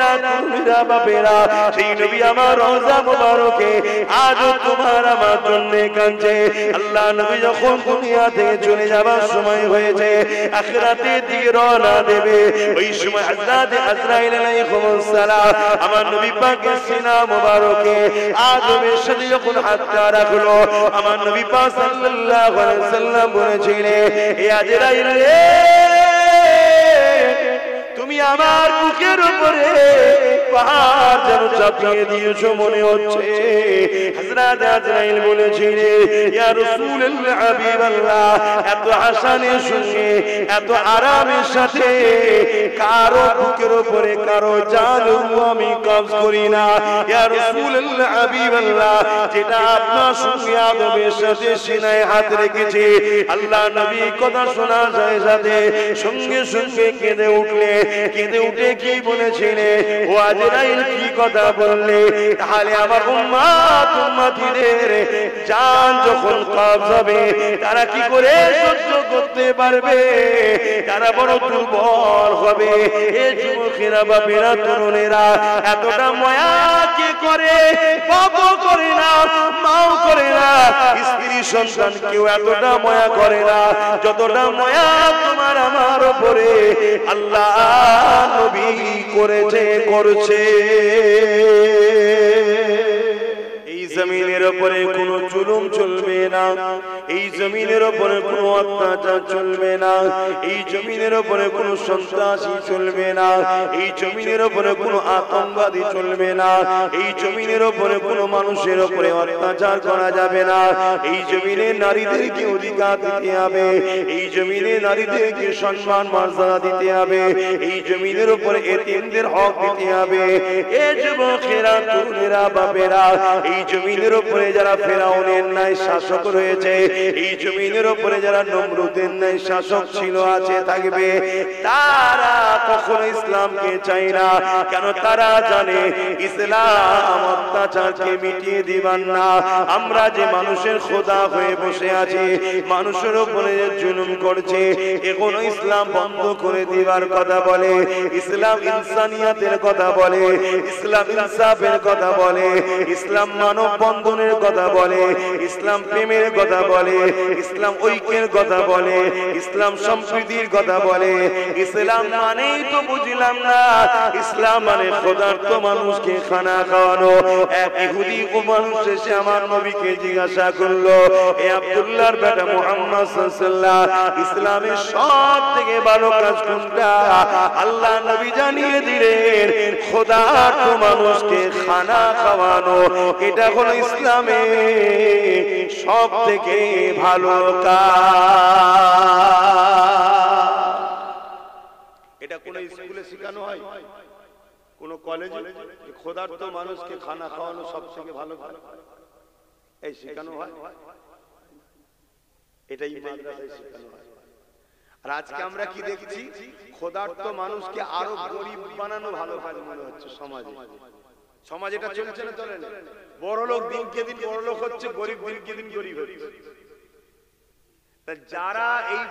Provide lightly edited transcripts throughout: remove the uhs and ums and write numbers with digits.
মায়েরা তরুণীরা বাপেরা সেই নবী আমার রওজা মুবারকে আজও তোমার আমার জন্য কাঁদছে। আল্লাহ নবী যখন দুনিয়া থেকে চলে যাবার সময় হয়েছে, আখিরাতের দিকে রওনা দেবে, ওই সময় হযরত আজরাইল আলাইহিস সালাম আমার নবী পাকের সিনা মুবারকে আদমের সাথে যখন হাতটা রাখলো, আমার নবী পাক সাল্লাল্লাহু আলাইহি ওয়াসাল্লাম বলেছিলেন, এ আজরাইল রে, তুমি আমার বুকের উপরে পাহাড় যেন চাপিয়ে দিয়েছো মনে হচ্ছে। হযরত আজরাইল বলেছিলেন, ইয়া রাসূলুল্লাহ হাবিবাল্লাহ, এত হাসানের সঙ্গে এত আরামের সাথে কারো বুকের উপরে কারো জান আমি কবজ করি না। ইয়া রাসূলুল্লাহ হাবিবাল্লাহ, যেটা আপনার সঙ্গে আদমের সাথে সিনায় হাত রেখেছি। আল্লাহ নবী কথা শোনা যায় সাথে সঙ্গে সঙ্গে কেঁদে উঠলে, কেঁদে উঠে কি বলেছিলেন, ও আজরাইল কি কথা বললে? তাহলে আমার উম্মত উম্মতিদের জান যখন কবজ হবে তারা কি করে সহ্য করতে পারবে? তারা বড় দুর্বল হবে। এই যুবকেরা বাপেরা তরুণেরা এতটা মায়া কে করে? বাবা করে না, মাও করে না, স্ত্রী সন্তান কেউ এতটা মায়া করে না যতটা মায়া তোমার আমার উপরে আল্লাহ নবী করেছে, করছে। এই জমিনের উপরে কোনো জুলুম চলবে না, এই জমিনের উপরে কোনো অত্যাচার চলবে না, এই জমিনের উপরে কোনো সন্ত্রাসী চলবে না, এই জমিনের উপরে কোনো আতঙ্কবাদী চলবে না, এই জমিনের উপরে কোনো মানুষের উপরে অত্যাচার করা যাবে না। এই জমিনে নারীদেরকে অধিকার দিতে হবে, এই জমিনে নারীদেরকে সম্মান মর্যাদা দিতে হবে, এই জমিনের উপরে এতিমদের হক দিতে হবে। এ যুবকেরা তরুণেরা বাপেরা, এই জমিনের উপরে যারা ফেরাউনের ন্যায় শাসক রয়েছে, এই জমিনের উপরে যারা নমরুদের ন্যায় শাসক ছিল, আছে, থাকবে, তারা কখনো ইসলামকে চায় না। কেন? তারা জানে ইসলাম অত্যাচারকে মিটিয়ে দিবার না। আমরা যে মানুষের খোদা হয়ে বসে আছি, মানুষের উপরে যে জুলুম করছে, এখনো ইসলাম বন্ধ করে দিবার কথা বলে, ইসলাম ইনসানিয়াতের কথা বলে, ইসলাম ইনসাফের কথা বলে, ইসলাম মানব বন্ধনের কথা বলে, ইসলাম প্রেমের কথা বলে, ইসলাম ঐক্যের কথা বলে, ইসলাম সম্প্রীতির কথা বলে। ইসলাম মানেই তো বুঝলাম না, ইসলাম মানে খোদার্থ মানুষকে খানা খাওয়ানো। এক ইহুদি মানুষ এসে আমার নবীকে জিজ্ঞাসা করলো, এ আব্দুল্লাহর বেটা মুহাম্মদ সাল্লাল্লাহু আলাইহি ওয়াসাল্লাম, ইসলামের সব থেকে ভালো কাজ কোনটা? আল্লাহ নবী জানিয়ে দিলেন, খোদার্থ মানুষকে খানা খাওয়ানো, এটা হলো ইসলামে সব থেকে ভালো কাজ। এটা কোন স্কুলে শেখানো হয়, কোন কলেজে? খোদার্থ মানুষকে খানা খাওয়ানো সব থেকে ভালো কাজ, এই শেখানো হয়? এটাই মাদ্রাসায় শেখানো হয়। আর আজকে আমরা কি দেখছি? খোদার্থ মানুষকে আরো গরিব বানানো ভালো কাজ মনে হচ্ছে সমাজে। সমাজ এটা চলছে না, চলে না? বড় লোক দিনকে দিন বড় লোক হচ্ছে, গরিব দিনকে দিন গরিব হচ্ছে। যারা এই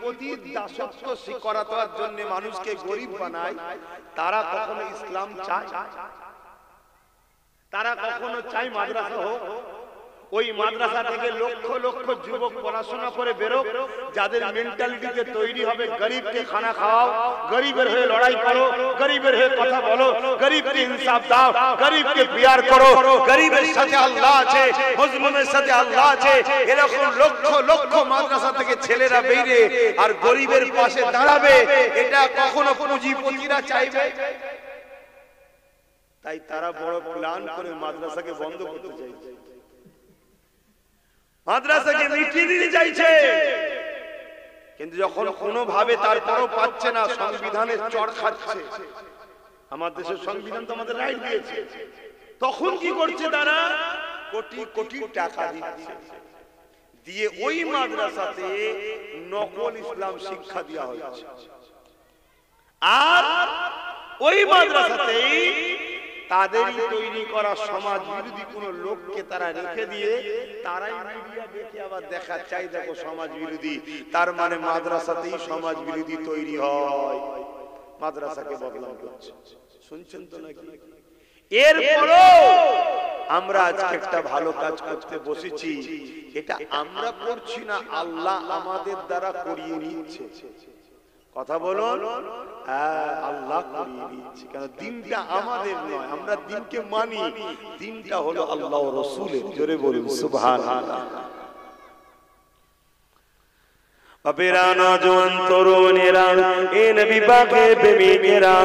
পুঁজিপতির দাসত্ব করার জন্য মানুষকে গরিব বানায়, তারা কখনো ইসলাম চায়? তারা কখনো চায় মাদ্রাসা হোক? ওই মাদ্রাসা থেকে লক্ষ লক্ষ যুবক পড়াশোনা করে বেরো, যাদের মেন্টালিটিতে তৈরি হবে গরিবকে খানা খাওয়াও, গরিবের হয়ে লড়াই করো, গরিবের হয়ে কথা বলো, গরিবকে ইনসাফ দাও, গরিবকে প্যার করো, গরিবের সাথে আল্লাহ আছে, মজলুমের সাথে আল্লাহ আছে। এরকম লক্ষ লক্ষ মাদ্রাসা থেকে ছেলেরা বেরিয়ে আর গরিবের পাশে দাঁড়াবে, এটা কখনো পুঁজিপতিরা চাইবে? তাই তারা বড় প্ল্যান করে মাদ্রাসাকে বন্ধ করতে চাইছে, মাদ্রাসাকে মিটিয়ে দিতে চাইছে। কিন্তু যখন কোনোভাবে তারপরও পাচ্ছে না, সংবিধানের চড় খাচ্ছে, আমার দেশের সংবিধান তো আমাদের রাইট দিয়েছে, তখন কি করছে তারা? কোটি কোটি টাকা দিচ্ছে, দিয়ে ওই মাদ্রাসাতে নকল ইসলাম শিক্ষা দেওয়া হচ্ছে। আর ওই মাদ্রাসাতেই তাদেরই তৈরি করা সমাজ বিরোধী কোন লোককে তারা রেখে দিয়ে তারাই মিডিয়া দেখে আবার দেখা চাই, দেখো সমাজ বিরোধী, তার মানে মাদ্রাসাতেই সমাজ বিরোধী তৈরি হয়। মাদ্রাসাকে বদনাম করছে। শুনছেন তো নাকি? এরপরও আমরা আজকে একটা ভালো কাজ করতে বসেছি, এটা আমরা করছি না, আল্লাহ আমাদের দ্বারা করিয়ে নিচ্ছে। কথা বলুন, আল্লাহ করিয়ে নিচ্ছে। কেন? দিনটা আমাদের নয়, আমরা দিনকে মানি, দিনটা হলো আল্লাহ ও রাসূলের। জোরে বলুন সুবহানাল্লাহ। বাপেরা, নওজোয়ান তরুণেরা, এ নবী পাকের প্রেমিকেরা,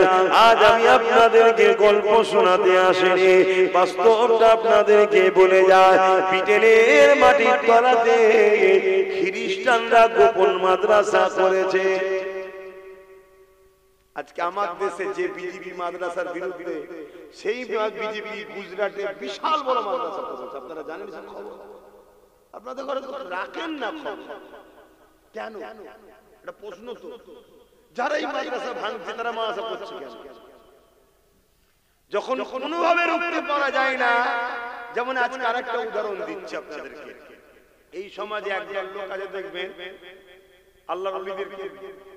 আজ আমি আপনাদেরকে গল্প শোনাতে আসিনি, বাস্তবটা আপনাদেরকে বলে যায়। ব্রিটেনের মাটির তলাতে খ্রিস্টানরা গোপন মাদ্রাসা করেছে। আজকে আমার দেশে যে বিজেপি মাদ্রাসার বিরুদ্ধে, সেই বিজেপি গুজরাটে বিশাল বড় মাদ্রাসা করেছে। আপনারা জানেন খবর? আপনাদের ঘরে রাখেন না খবর? কেন? এটা প্রশ্ন তো। যারা এই মাদ্রাসা ভাঙছে তারা মাদ্রাসা করছে কেন? যখন কোনোভাবে রুখতে পারা যায় না, যেমন আজকে আরেকটা উদাহরণ দিচ্ছি আপনাদেরকে। এই সমাজে একজন লোক আছে, দেখবেন আল্লাহর ওলিদেরকে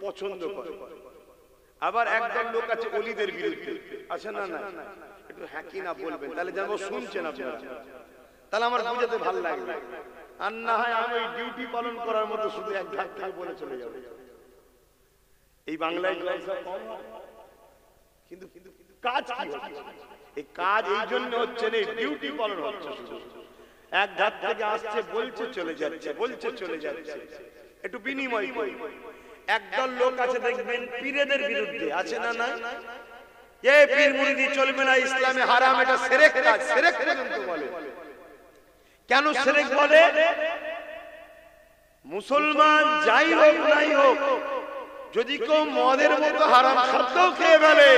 পছন্দ করে, আবার একজন লোক আছে ওলিদের বিরুদ্ধে। আছে না? না, একটু হ্যাঁ কি না বলবেন, তাহলে যেন শুনছেন আপনারা, তাহলে আমার বুঝাতে ভালো লাগবে। আর না হয় আমি ডিউটি পালন করার মতো শুধু এক ধাপ থেকে বলে চলে যাবো। এই বাংলায় কিন্তু কাজ কি হচ্ছে? এই কাজ এই জন্য হচ্ছে না, ডিউটি পালন হচ্ছে, শুধু এক ধাপ থেকে আসছে, বলছে চলে যাচ্ছে, বলছে চলে যাচ্ছে। একটু বিনিময় করি। একদল লোক আছে দেখবেন পীরেদের বিরুদ্ধে। আছে না? না, এই পীর মুরিদি চলবে না, ইসলামে হারাম, এটা শিরক কাজ। শিরক পর্যন্ত বলে। কেন শিরক বলে? মুসলমান যাই হোক নাই হোক, যদি কেউ মদের মতো হারাম খাদ্য খেয়ে ফেলে,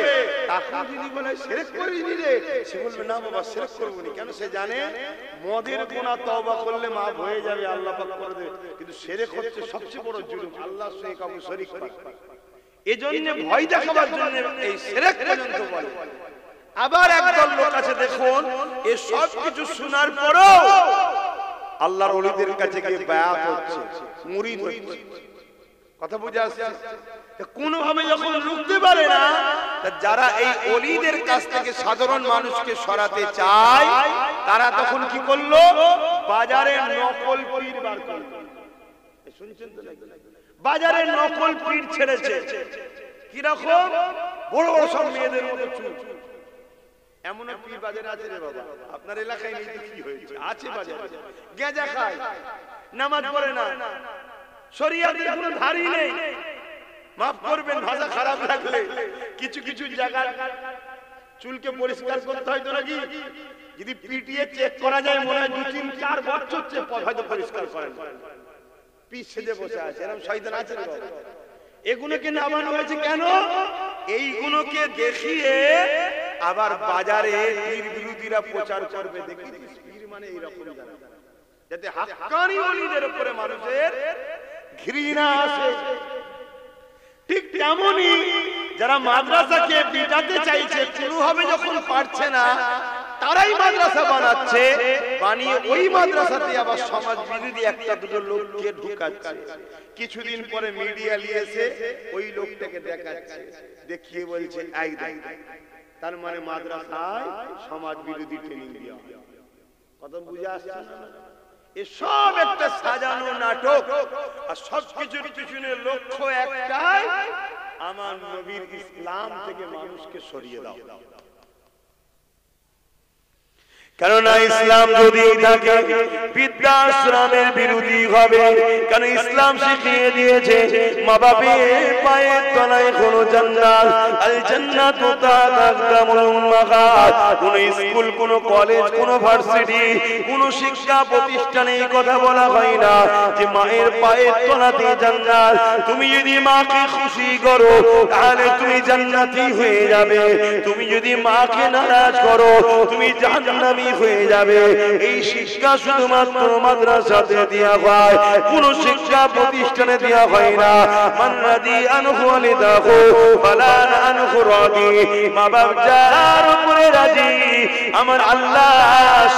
তাকে যদি বলে শিরক করিনি রে, সে বলবে না বাবা শিরক করবো না। কেন? সে জানে মদের গুনাহ তওবা করলে মাফ হয়ে যাবে, আল্লাহ পাক করে দেবে। কিন্তু শিরক হচ্ছে সবচেয়ে বড় জুলুম, আল্লাহর সঙ্গে কাউকে শরীক করা। এজন্য ভয় দেখাবার জন্য এই শিরক পর্যন্ত বলে। আবার একদল লোক আছে দেখুন, এই সব কিছু শোনার পরও আল্লাহর ওলিদের কাছে গিয়ে বায়াত হচ্ছে, মুরিদ হচ্ছে। কথা বুঝে আসছে? কোনোভাবে যখন রুখতে পারে না, যারা এই ওলিদের কাছ থেকে সাধারণ মানুষকে সরাতে চায়, তারা তখন কি করলো? বাজারে নকল পীর বার করলো। শুনছেন তো? বাজারে নকল পীর ছেড়েছে। কিরকম? বড় বড় সব মেয়েদের মতো চুল। এমন পীর বাজারে আছে রে বাবা, আপনার এলাকায় নেই তো কি হয়েছে? আছে বাজারে। গেঁজা খায়, নামাজ পড়ে না, শরিয়াতের কোনো ধারই নেই। মাফ করবেন ভাষা খারাপ লাগলে, কিছু কিছু জায়গায় চুলকে পরিষ্কার করতে হয় তো নাকি? যদি পিটিয়ে চেক করা যায়, মনে হয় 2-3-4 বছর হয়তো পরিষ্কার করেন। পিছ সেজে বসে আছে, এরকম শয়তান আছে রে বাবা। এগুলোকে নামানো হয়েছে কেন? এইগুলোকে দেখিয়ে আবার বাজারে পীর বিরোধীরা প্রচার করবে। দেখি পীর মানে এইরকম, যাতে হাক্কানি ওলিদের উপরে মানুষের ঘৃণা আসে। ঠিক তেমনই যারা মাদ্রাসাকে বিটাতে চাইছে, কোনোভাবে যখন পারছে না, তারাই মাদ্রাসা বানাচ্ছে, বানিয়ে ওই মাদ্রাসাতে আবার সমাজ বিরোধী একটা দুটো লোককে ঢুকাচ্ছে। কিছুদিন পরে মিডিয়া নিয়েছে, ওই লোকটাকে দেখাচ্ছে, দেখিয়ে বলছে আই দেখ, তার মানে মাদ্রাসায় সমাজ বিরোধী ট্রেনিং দেওয়া। কথা বুঝে আসছে না? এসব একটা সাজানো নাটক, আর সবকিছুর পিছনে লক্ষ্য একটাই, আমার নবীর ইসলাম থেকে মানুষকে সরিয়ে দাও। কেননা ইসলাম যদি থাকে, বৃদ্ধাশ্রমের বিরোধী হবে। কারণ ইসলাম শিখিয়ে দিয়েছে, মা বাপের পায়ের তলায় কোনো জান্নাত, আল জান্নাতু তাহতা আকদামুল উম্মাহাত। কোন স্কুল, কোন কলেজ, কোন ভার্সিটি, কোন শিক্ষা প্রতিষ্ঠানে এই কথা বলা হয় না যে মায়ের পায়ের তলাতে জান্নাত। তুমি যদি মাকে খুশি করো, তাহলে তুমি জান্নাতি হয়ে যাবে। তুমি যদি মাকে নারাজ করো, তুমি জাহান্নামী দামি হয়ে যাবে। এই শিক্ষা শুধুমাত্র মাদ্রাসাতে দেওয়া হয়, কোন শিক্ষা প্রতিষ্ঠানে দেওয়া হয় না। মান রাদি আনহু ওয়ালিদাহু ফালা আনহু রাদি। মা বাপ যার উপরে রাজি, আমার আল্লাহ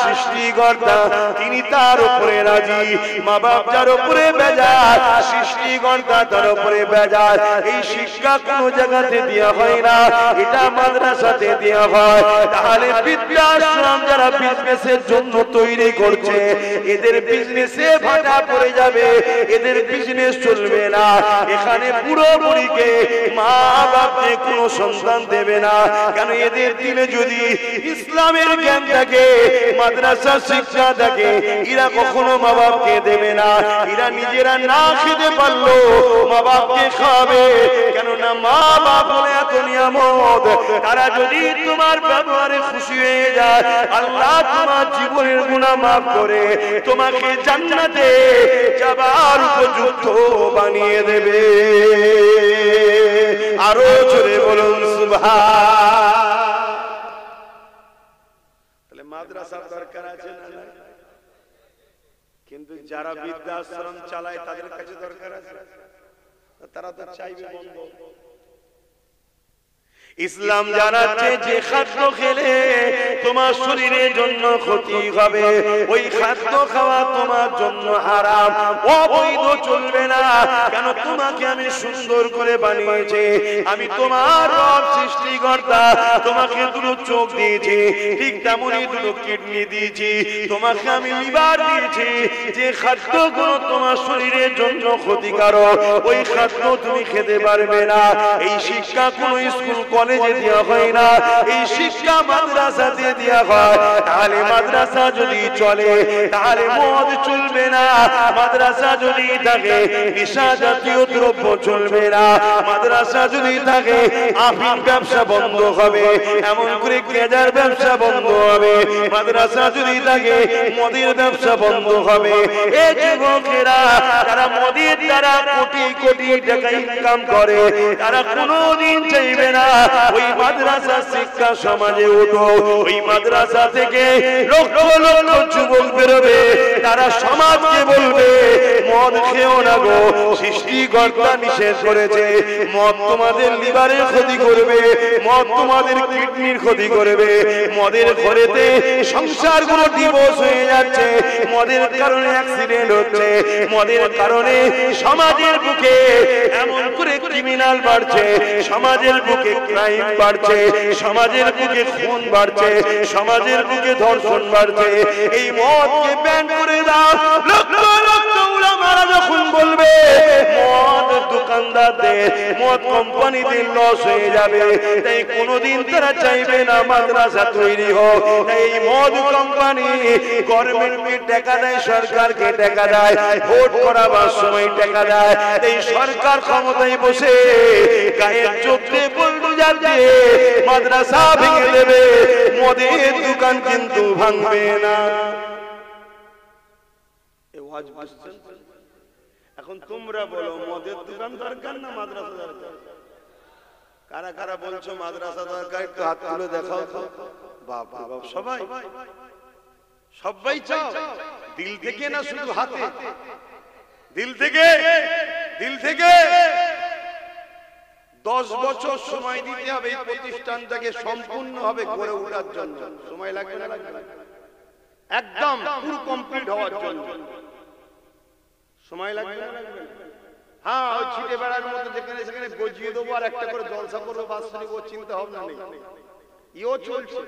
সৃষ্টিকর্তা তিনি তার উপরে রাজি। মা বাপ যার উপরে বেজার, সৃষ্টিকর্তা তার উপরে বেজার। এই শিক্ষা কোন জায়গাতে দেওয়া হয় না, এটা মাদ্রাসাতে দেওয়া হয়। তাহলে বৃদ্ধাশ্রম যারা বিজনেসের জন্য তৈরি করছে, এদের বিজনেসে ভাটা পড়ে যাবে, এদের বিজনেস চলবে না। এখানে বুড়ো বুড়িকে মা বাপকে কোনো সন্তান দেবে না, কেন এদের দিলে যদি ইসলামের জ্ঞান থাকে, মাদ্রাসার শিক্ষা থাকে, এরা কখনো মা বাপকে দেবে না। এরা নিজেরা না খেতে পারলো মা বাপকে খাবে, কেননা মা বাপ বলে এত নিয়ামত। তারা যদি তোমার ব্যবহারে খুশি হয়ে যায়, আল্লাহ তোমার জীবনের গুনাহ মাফ করে তোমাকে জান্নাতে যাবার উপযুক্ত বানিয়ে দেবে। আরো জোরে বলুন সুবহান। তাহলে মাদ্রাসার দরকার আছে না? কিন্তু যারা বৃদ্ধাশ্রম চালায় তাদের কাছে দরকার আছে, তারা তো চাইবে বন্ধ। ইসলাম জানাচ্ছে যে খাদ্য খেলে তোমার শরীরের জন্য ক্ষতি হবে, ওই খাদ্য খাওয়া তোমার জন্য হারাম, অবৈধ, চলবে না। কেন? তোমাকে আমি সুন্দর করে বানিয়েছি, আমি তোমার রব সৃষ্টিকর্তা, তোমাকে দুটো চোখ দিয়েছি, ঠিক তেমনই দুটো কিডনি দিয়েছি, তোমাকে আমি লিভার দিয়েছি। যে খাদ্যগুলো তোমার শরীরের জন্য ক্ষতিকারক, ওই খাদ্য তুমি খেতে পারবে না। এই শিক্ষা কোন স্কুল কলেজে দেওয়া হয় না, এই শিক্ষা মাদ্রাসাতে দেওয়া হয়। তাহলে মাদ্রাসা যদি চলে, তাহলে মদ চলবে না। মাদ্রাসা যদি থাকে, নেশা জাতীয় দ্রব্য চলবে না। মাদ্রাসা যদি থাকে, আফিম ব্যবসা বন্ধ হবে, এমন করে গেজার ব্যবসা বন্ধ হবে। মাদ্রাসা যদি থাকে, মদের ব্যবসা বন্ধ হবে। এই যুবকেরা যারা মদের দ্বারা কোটি কোটি টাকা ইনকাম করে, তারা কোনোদিন চাইবে না ওই মাদ্রাসা শিক্ষা সমাজে উঠো। ওই মাদ্রাসা থেকে লক্ষ লক্ষ যুবক বেরোবে, তারা সমাজকে বলবে মদ খেও না গো, সৃষ্টিকর্তা নিষেধ করেছে। মদ তোমাদের লিভারের ক্ষতি করবে, মদ তোমাদের কিডনির ক্ষতি করবে। মদের ঘরেতে সংসারগুলো ডিভোর্স হয়ে যাচ্ছে, মদের কারণে অ্যাক্সিডেন্ট হচ্ছে, মদের কারণে সমাজের বুকে এমন করে ক্রিমিনাল বাড়ছে, সমাজের বুকে ক্রাইম বাড়ছে, সমাজের বুকে খুন বাড়ছে, সমাজের বুকে ধর্ষণ বাড়ছে। এই মদকে ব্যান করে দাও। লক্ষ লক্ষ উলামারা যখন বলবে মদ দোকানদারদের, মদ কোম্পানিদের লস হয়ে যাবে, তাই কোনোদিন তারা চাইবে না মাদ্রাসা তৈরি হোক। তাই এই মদ কোম্পানি গভর্নমেন্টকে টাকা দেয়, সরকারকে টাকা দেয়, ভোট করাবার সময় টাকা দেয়। এই সরকার ক্ষমতায় বসে গায়ের চোখে বলতে যাচ্ছে মাদ্রাসা ভেঙে দেবে, মদের দোকান কিন্তু ভাঙবে না। এখন তোমরা বলো মদের দোকান দরকার না মাদ্রাসা দরকার? কারা কারা বলছো মাদ্রাসা দরকার? একটু হাত তুলে দেখাও তো। বাপ রে বাপ, সবাই সবাই চাও দিল থেকে না শুধু হাতে? দিল থেকে, দিল থেকে। 10 বছর সময় দিতে হবে এই প্রতিষ্ঠানটাকে সম্পূর্ণভাবে গড়ে ওঠার জন্য। সময় লাগবে না? লাগবে না? একদম পুরো কমপ্লিট হওয়ার জন্য সময় লাগবে না? লাগবে না? হ্যাঁ, ওই ছিটে বেড়ার মতো যেখানে সেখানে গজিয়ে দেবো আর একটা করে জলসা করবো, বাৎসরিক, ও চিন্তা ভাবনা নেই। ইও চলছে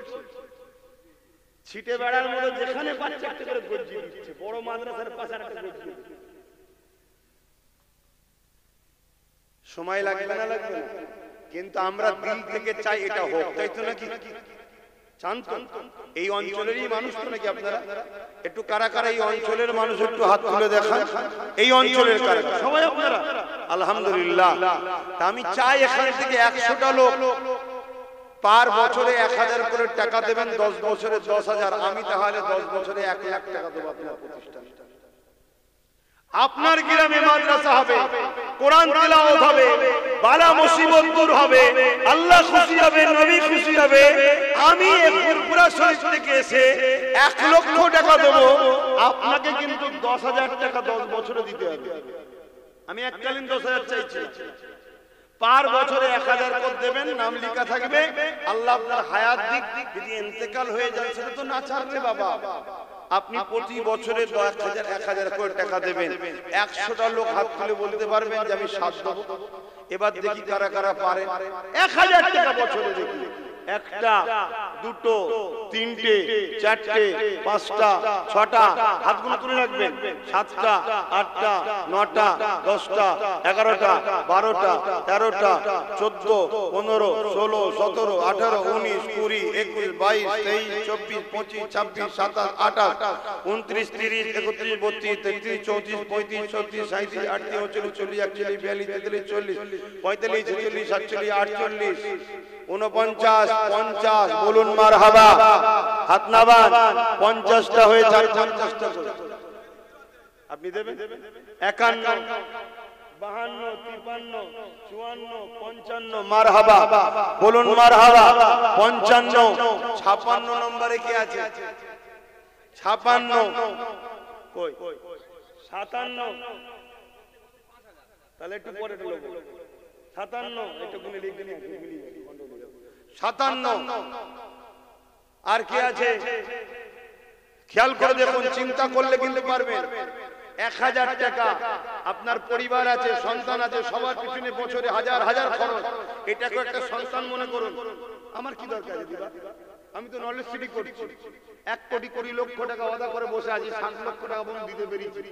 ছিটে বেড়ার মতো, যেখানে পাচ্ছে একটা করে গজিয়ে দিচ্ছে। বড় মাদ্রাসার পাশে একটা গজিয়ে দিচ্ছে। সময় লাগবে না? লাগবে না? কিন্তু আমরা দিল থেকে চাই এটা হোক, তাই তো নাকি? চান তো? এই অঞ্চলেরই মানুষ তো নাকি আপনারা? একটু কারা কারা এই অঞ্চলের মানুষ একটু হাত তুলে দেখান। এই অঞ্চলের কারা? সবাই আপনারা? আলহামদুলিল্লাহ। তা আমি চাই এখান থেকে 100টা লোক পার বছরে 1000 করে টাকা দেবেন, 10 বছরে 10,000। আমি তাহলে 10 বছরে 1 লাখ টাকা দেবো আপনার প্রতিষ্ঠানে। আপনার গ্রামে মাদ্রাসা হবে, কোরআন তেলাওয়াত হবে, বালা মুসিবত দূর হবে, আল্লাহ খুশি হবে, নবী খুশি হবে। আমি ফুরফুরা শরীফ থেকে এসে 1 লক্ষ টাকা দেব, আপনাকে কিন্তু 10,000 টাকা 10 বছরে দিতে হবে। আমি এককালীন 10,000 চাইছি, পার বছরে 1,000 করে দেবেন, নাম লেখা থাকবে। আল্লাহ আপনার হায়াত দিক, যদি ইন্তেকাল হয়ে যায় সেটা তো না ছাড়বে বাবা। আপনি প্রতি বছরে 1,000 করে টাকা দেবেন। 100টা লোক হাত তুলে বলতে পারবেন যে আমি 7 দেব। এবার দেখি কারা কারা পারে। 1,000 টাকা বছরে দেখি, 1টা 2টো 3টে 4টে 5টা 6টা হাতগুলো তুলে রাখবেন। 7টা 8টা 9টা 10টা 11টা 12টা 13টা 14 15 16 17 18 19 20 21 22 23 24 25 26 27 28 29 30 31 32 33 34 35 36 37 38 39 40 41 42 43 44 45 46 47 48 49 50 বলুন মারহাবা। হাত নামান। 50টা হয়ে যায়, 50টা আপনি দেবেন। 51 52 53 54 55 মারহাবা বলুন মারহাবা। 55 56 নম্বরে কি আছে? 56 কই? 57 তাহলে একটু পরে দেব। 57 একটু গুনে লিখে নিন। 57 আর কি আছে খেয়াল করে দেখুন, চিন্তা করলে কিন্তু পারবেন। 1,000 টাকা আপনার পরিবার আছে, সন্তান আছে, সবার পিছনে বছরে হাজার হাজার খরচ। এটাকে একটা সন্তান মনে করুন। আমার কি দরকার দিবা? আমি তো নলেজ সিটি করছি। 1 কোটি 20 লক্ষ টাকা ওয়াদা করে বসে আছি, 60 লক্ষ টাকা বন্ধ দিতে পেরেছি।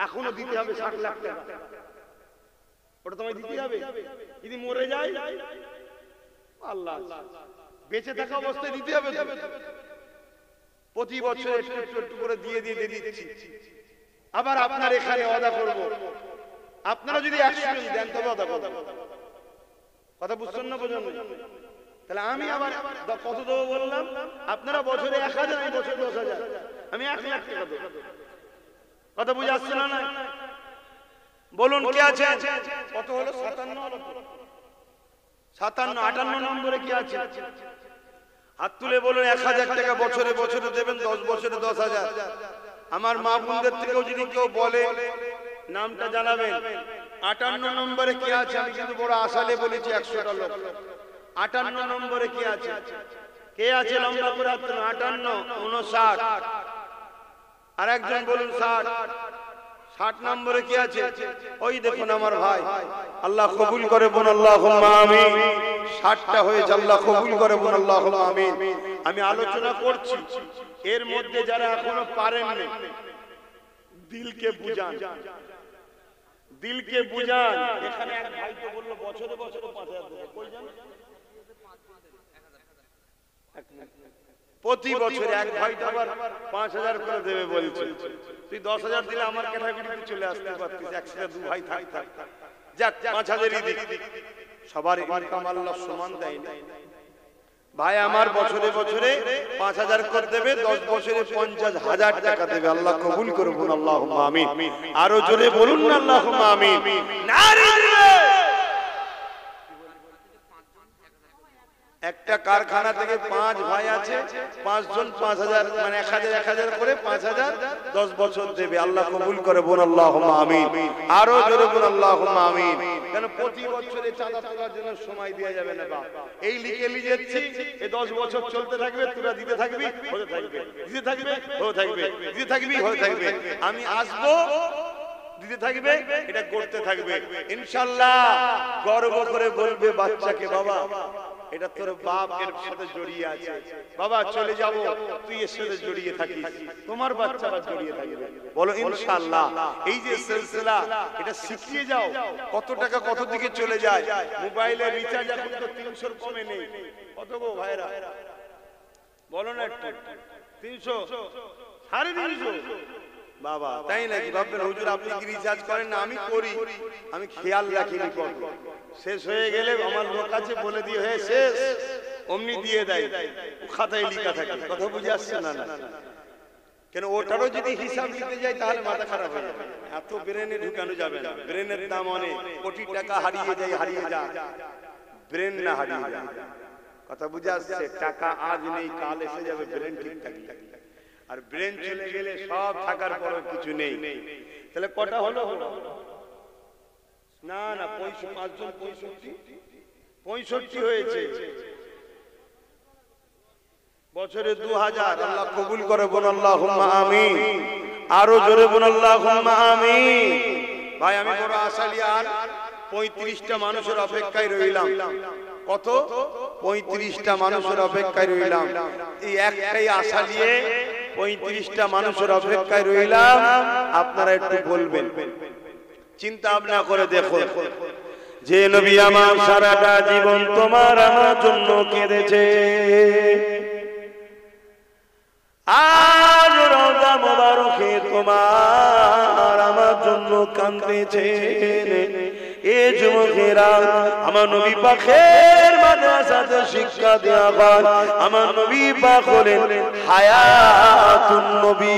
এখনো দিতে হবে 60 লাখ টাকা। ওটা তোমায় দিতে হবে। যদি মরে যায় আল্লাহ, বেঁচে থাকা অবস্থায় দিতে হবে। প্রতি বছর একটু একটু করে দিয়ে দিচ্ছি। আবার আপনার এখানে ওয়াদা করব, আপনারা যদি 100 দেন তবে ওয়াদা করব। কথা বুঝছেন না? বোঝেন? তাহলে আমি আবার কত দেবো বললাম? আপনারা বছরে 1,000, আমি বছরে 10,000, আমি 1 লাখ টাকা দেবো। কথা বুঝে আসছে না? বলুন কে আছে? কত হলো? 57 হলো। 57 58 নম্বরে কি আছে? হাত তুলে বলুন। 1,000 টাকা বছরে বছরে দেবেন, 10 বছরে 10,000। আমার মা বোনদের থেকেও যদি কেউ বলে নামটা জানাবেন। 58 নম্বরে কি আছে? আমি কিন্তু বড় আশালে বলেছি 100টা লোক। 58 নম্বরে কি আছে? কে আছে? লম্বা করে হাত তুলুন। 58 59 আর একজন বলুন 60। 60 নম্বরে কি আছে? ওই দেখুন আমার ভাই, আল্লাহ কবুল করে বলুন আল্লাহুম্মা আমিন। 60টা হয়েছে, আল্লাহ কবুল করে বলুন আল্লাহুম্মা আমিন। আমি আলোচনা করছি, এর মধ্যে যারা এখনো পারেননি, দিলকে বুঝান, দিলকে বুঝান। এখানে এক ভাই তো বলল বছরে বছরে 5,000 দেবে। কই জানেন? প্রতি বছরে এক ভাই আবার 5,000 করে দেবে বলছে। তুই 10,000 দিলে আমার ক্যাটাগরিতে চলে আসতে পারতিস। একসাথে 2 ভাই থাক। যাক 5,000ই দিক। সবার ইনকাম আল্লাহ সমান দেয় না ভাই। আমার বছরে বছরে 5,000 করে দেবে, 10 বছরে 50,000 টাকা দেবে। আল্লাহ কবুল করুন আল্লাহুম্মা আমিন। আরো জোরে বলুন না আল্লাহুম্মা আমিন। নারে একটা কারখানা থেকে 5 ভাই আছে, 5 জন 5,000 মানে 1,000 করে 5,000 10 বছর দেবে। আল্লাহ কবুল করে বলুন আল্লাহুম্মা আমিন। আরো জোরে বলুন আল্লাহুম্মা আমিন। কেন প্রতি বছরে চাঁদা তোলার জন্য সময় দেয়া যাবে না বাপ। এই লিখে লিখেছি, এই 10 বছর চলতে থাকবে, তোরা দিতে থাকবি, হতে থাকবে, দিতে থাকবে, হতে থাকবে, দিতে থাকবি, হতে থাকবে। আমি আসবো, দিতে থাকবে, এটা করতে থাকবে। ইনশাআল্লাহ গর্ব করে বলবে বাচ্চাকে, বাবা এটা তোর বাপ এর সাথে জড়িয়ে আছে, বাবা চলে যাব, তুই এর সাথে জড়িয়ে থাকিস, তোমার বাচ্চারা জড়িয়ে থাকবে। বলো ইনশাআল্লাহ। এই যে সিলসিলা, এটা শিখিয়ে যাও। কত টাকা কত দিকে চলে যায়। মোবাইলে রিচার্জ এখন তো 300 কমে নেই। কত গো ভাইরা বলো না একটু? 300 350 বাবা, তাই নাকি? ভাববেন হুজুর আপনি কি রিচার্জ করেন না? আমি করি, আমি খেয়াল রাখিনি। কত শেষ হয়ে গেলে আমার লোক আছে, বলে দিয়ে হয়ে শেষ, অমনি দিয়ে দেয়, খাতায় লেখা থাকে। কথা বুঝে আসছে না? কেন ওটারও যদি হিসাব নিতে যাই তাহলে মাথা খারাপ হয়ে যাবে। এত ব্রেনে ঢুকানো যাবে না, ব্রেনের দাম অনেক, কোটি টাকা হারিয়ে যায়, ব্রেন না হারিয়ে যায়। কথা বুঝে আসছে? টাকা আজ নেই কাল এসে যাবে, ব্রেন ঠিক থাকলে। আর ব্রেন চলে গেলে সব থাকার পরও কিছু নেই। তাহলে কটা হলো? না 65 হয়েছে। বছরে 2000। আল্লাহ কবুল করে, বল আল্লাহুম্মা আমিন। আরো জোরে বল আল্লাহুম্মা আমিন। ভাই আমি বড় আশালিয়ার 35টা মানুষের অপেক্ষায় রইলাম। কত? 35টা মানুষের অপেক্ষায় রইলাম। এই একটাই আশা নিয়ে 35টা মানুষের অপেক্ষায় রইলাম। আপনারা একটু বলবেন, চিন্তা ভাবনা করে দেখো, যে নবী আমার সারাটা জীবন তোমার আমার জন্য কেঁদেছে, আজ রওজা মোবারকে তোমার আমার জন্য কাঁদতেছেন। এ যুবকেরা, আমার নবী পাকের মাদ্রাসাতে শিক্ষা দেওয়া হয়। আমার নবী পাক হলেন হায়াতুন নবী।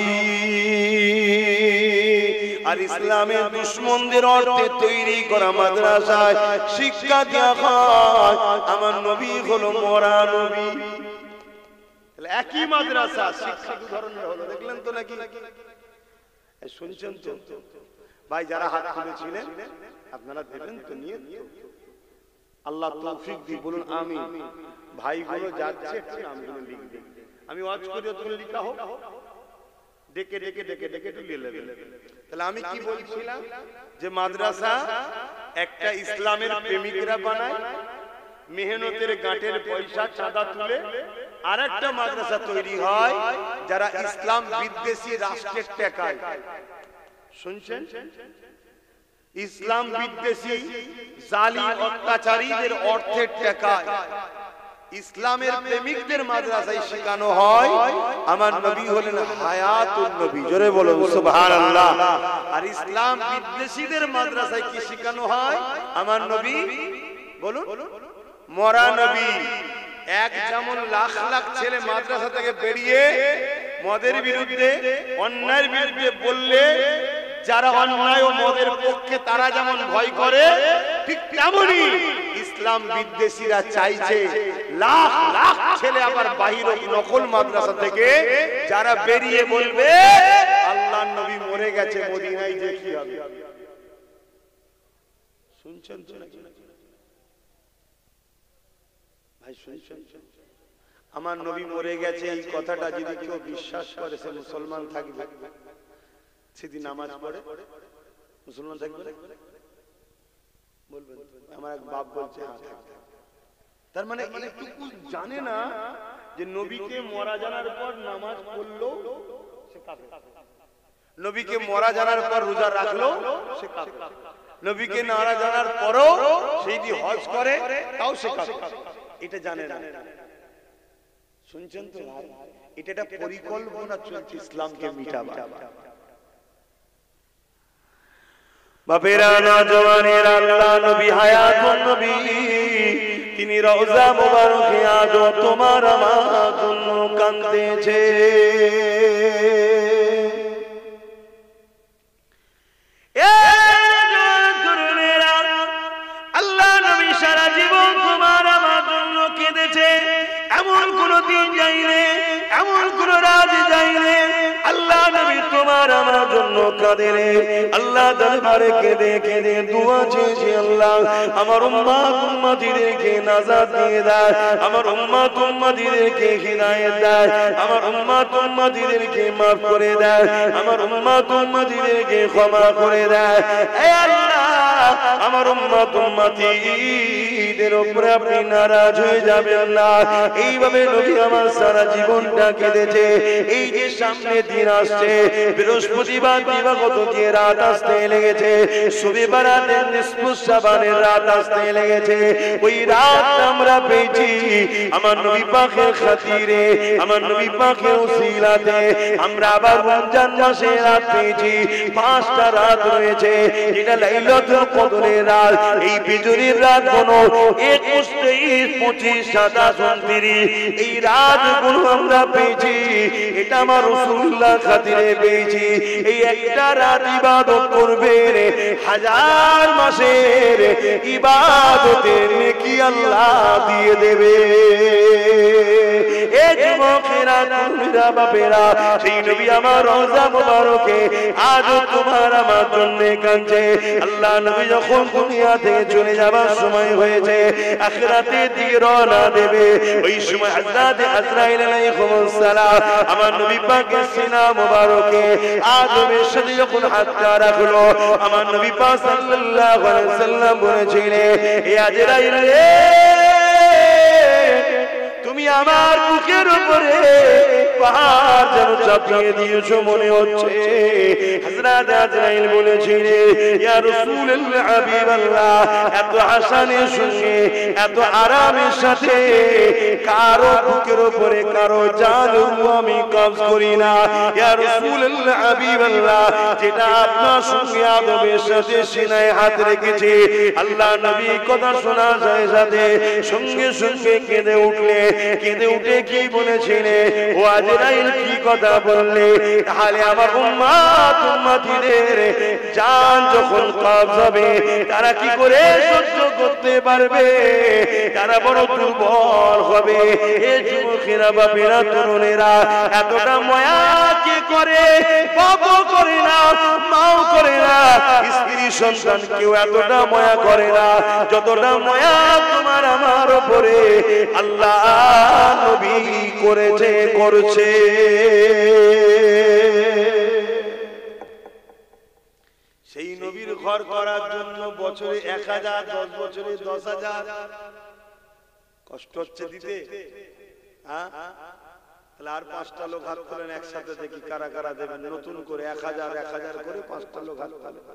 আর ইসলামের দুশমনদের অর্থে তৈরি করা মাদ্রাসায় শিক্ষা দেওয়া হয়। আমার নবী হলো মরা নবী। একই মাদ্রাসা, শিক্ষা দু ধরনের হলো। দেখলেন তো নাকি? শুনছেন তো ভাই? যারা হাত তুলেছিলেন আপনারা দেবেন তো নিয়ে? আল্লাহ তৌফিক দি, বলুন আমিন। ভাইগুলো যাচ্ছে, নামগুলো লিখবে। আমি ওয়াজ করি, তুমি লিখা হোক, ডেকে একটু লিখে নেবেন। তাহলে আমি কি বলছিলাম, যে মাদ্রাসা একটা ইসলামের প্রেমিকরা বানায়, মেহনতের গাঁটের পয়সা চাঁদা তুলে। আর একটা মাদ্রাসা তৈরি হয় যারা ইসলাম বিদ্বেষী রাষ্ট্রের টেকায়। শুনছেন? ইসলাম বিদ্বেষী জালিম অত্যাচারীদের অর্থের টেকায় ইসলামের প্রেমিকদের মাদ্রাসায় শেখানো হয়। আমার নবী হলেন হায়াতুন নবী। জোরে বলুন সুবহানাল্লাহ। আর ইসলাম বিদ্বেষীদের মাদ্রাসায় কি শেখানো হয়? আমার নবী বলুন মরা নবী। এক যেমন লাখ লাখ ছেলে মাদ্রাসা থেকে বেরিয়ে মদের বিরুদ্ধে, অন্যায়ের বিরুদ্ধে বললে যারা অন্যায় ও মদের পক্ষে তারা যেমন ভয় করে, ঠিক তেমনি ইসলাম বিদ্বেষীরা চাইছে লাখ লাখ ছেলে আবার বাহির নকল মাদ্রাসা থেকে যারা বেরিয়ে বলবে আল্লাহর নবী মরে গেছে, মদিনায় যে কি হবে। শুনছেন তো নাকি ভাই? শুনছেন? আমার নবী মরে গেছে এই কথাটা যদি কেউ বিশ্বাস করে, সে মুসলমান থাকবে? সেদিন নামাজ পড়ে মুসলমান থাকবে? বলবেন? আমার এক বাপ বলছে তার মানে এইটুকু জানে না যে নবীকে মরা জানার পর নামাজ পড়লো সে কাফের, নবীকে মরা জানার পর রোজা রাখলো সে কাফের, নবীকে মারা জানার পরও সেই যে হজ করে তাও সে কাফের। এটা জানে না। শুনছেন তো ভাই? এটা একটা পরিকল্পনা চলছে ইসলামকে মিটাবার। বাপেরা, নওজওয়ানেরা, আল্লাহ নবী হায়াতুন নবী, তিনি রওজা মোবারকে আজ তোমার আমার জন্য কাঁদতেছে। আল্লাহ নবী সারা জীবন তোমার আমার জন্য কেঁদেছে। এমন কোন দিন যাইলে, এমন কোন রাত যাইলে আল্লাহ নবী তোমার আমার জন্য কাঁদে রে। আল্লাহ দরবারে কেঁদে কেঁদে দোয়া চেয়েছে, আল্লাহ আমার উম্মত উম্মতিদেরকে নাজাত দিয়ে দেয়, আমার উম্মত উম্মতিদেরকে হিদায়াত দেয়, আমার উম্মত উম্মতিদেরকে maaf করে দেয়, আমার উম্মত উম্মতিদেরকে ক্ষমা করে দেয়। হে আল্লাহ, আমার উম্মত উম্মতিদের উপরে আপনি নারাজ হয়ে যাবেন না। এইভাবে নবী আমার সারা জীবনটা কেঁদেছে। এই যে সামনে দিন আসছে, বৃহস্পতিবার দিবাগত দিয়ে রাত আসতে লেগেছে, শনিবার রাতের নিসফু শাবানের রাত আসতে লেগেছে। ওই রাত আমরা পেয়েছি আমার নবী পাকের খাতিরে, আমার নবী পাকের উসিলাতে আমরা আবার রমজান মাসে রাত পেয়েছি। 5টা রাত রয়েছে, এটা লাইলাতুল কদরের রাত, এই বিজুরির রাত গুলো 21, 23, 25, 27, 29 এই রাতগুলো আমরা পেয়েছি। এটা আমার রাসূলুল্লাহ খাতিরে পেয়েছি। এই একটা রাত ইবাদত করবে, 1000 মাসের ইবাদতের নেকি আল্লাহ দিয়ে দেবে। এ যুবকেরা, তরুণীরা, বাপেরা, সেই নবী আমার রওজা মুবারকে আজ তোমার আমার জন্য কাঁদছে। আল্লাহ নবী যখন দুনিয়া থেকে চলে যাবার সময় হয়েছে, আখিরাতের দিকে রওনা দেবে, ওই সময় হযরত আজরাইল আলাইহিস সালাম আমার নবী পাকের সিনা মুবারকে আদমের সাথে যখন হাতটা রাখলো, আমার নবী পাক সাল্লাল্লাহু আলাইহি ওয়াসাল্লাম বলেছিলেন, হে আজরাইল রে, তুমি আমার বুকের উপরে পাহাড় যেন চাপিয়ে দিয়েছো মনে হচ্ছে। হযরত আজরাইল বলেছিলেন, ইয়া রাসূলুল্লাহ, হাবিবাল্লাহ, এত হাসানের সঙ্গে এত আরামের সাথে কারো বুকের উপরে কারো জান আমি কবজ করি না। ইয়া রাসূলুল্লাহ, হাবিবাল্লাহ, যেটা আপনার সঙ্গে আদমের সাথে সিনায় হাত রেখেছে। আল্লাহ নবী কথা শোনার সাথে সাথে সঙ্গে সঙ্গে কেঁদে উঠলে, কেঁদে উঠে কি বলেছিলেন, ও আজরাইল কি কথা বললে? তাহলে আমার উম্মত উম্মতিদের জান যখন কবজ হবে তারা কি করে সহ্য করতে পারবে? তারা বড় দুর্বল হবে। এই যুবকেরা, বাপেরা, তরুণেরা, এতটা মায়া কে করে? বাপও করে না, মাও করে না, স্ত্রী সন্তান কেউ এতটা মায়া করে না যতটা মায়া তোমার আমার উপরে আল্লাহ নবী করেছে, করছে। সেই নবীর ঘর করার জন্য বছরে 1000, 10 বছরে 10,000 কষ্ট হচ্ছে দিতে। তাহলে আর 5টা লোক হাত তোলেন একসাথে, দেখি কারা কারা দেবেন। নতুন করে 1000 1000 করে 5টা লোক হাত তোলেন।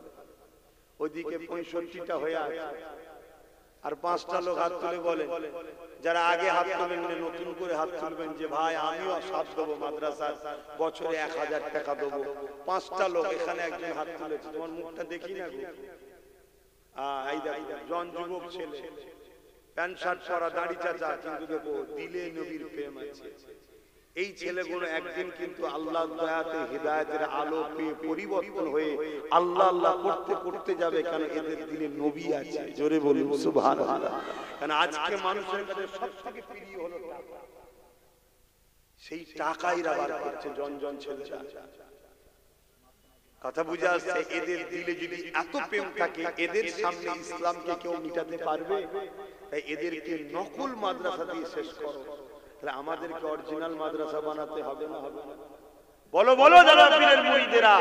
ওইদিকে 65টা হয়ে আছে, আর 5টা লোক হাত তুলে বলেন, যারা আগে হাত তুলবেন নতুন করে হাত তুলবেন যে ভাই আমিও সাথ দেবো, মাদ্রাসার বছরে 1000 টাকা দেবো। 5টা লোক, এখানে একজন হাত তুলেছে, তোমার মুখটা দেখি না গো। এই দেখো জন যুবক ছেলে, প্যান্ট শার্ট পরা, দাড়ি চাচা, কিন্তু দেখো দিলে নবীর প্রেম আছে। এই ছেলেগুলো একদিন কিন্তু আল্লাহর দয়াতে হিদায়াতের আলো পেয়ে পরিবর্তন হয়ে আল্লাহ আল্লাহ করতে করতে যাবে। কেন? এদের দিলে নবী আছে। জোরে বলুন সুবহানাল্লাহ। কারণ আজকে মানুষের কাছে সবথেকে প্রিয় হলো টাকা, সেই টাকাই রাবার করছে জন জন ছেলেরা। কথা বুঝা আসছে? এদের দিলে যদি এত প্রেম থাকে, এদের সামনে ইসলামকে কেউ মিটাতে পারবে? তাই এদেরকে নকল মাদ্রাসা দিয়ে শেষ করো। তাহলে আমাদেরকে অরিজিনাল মাদ্রাসা বানাতে হবে না? হবে না? বলো বলো, দাদা পীরের মুরিদেরা,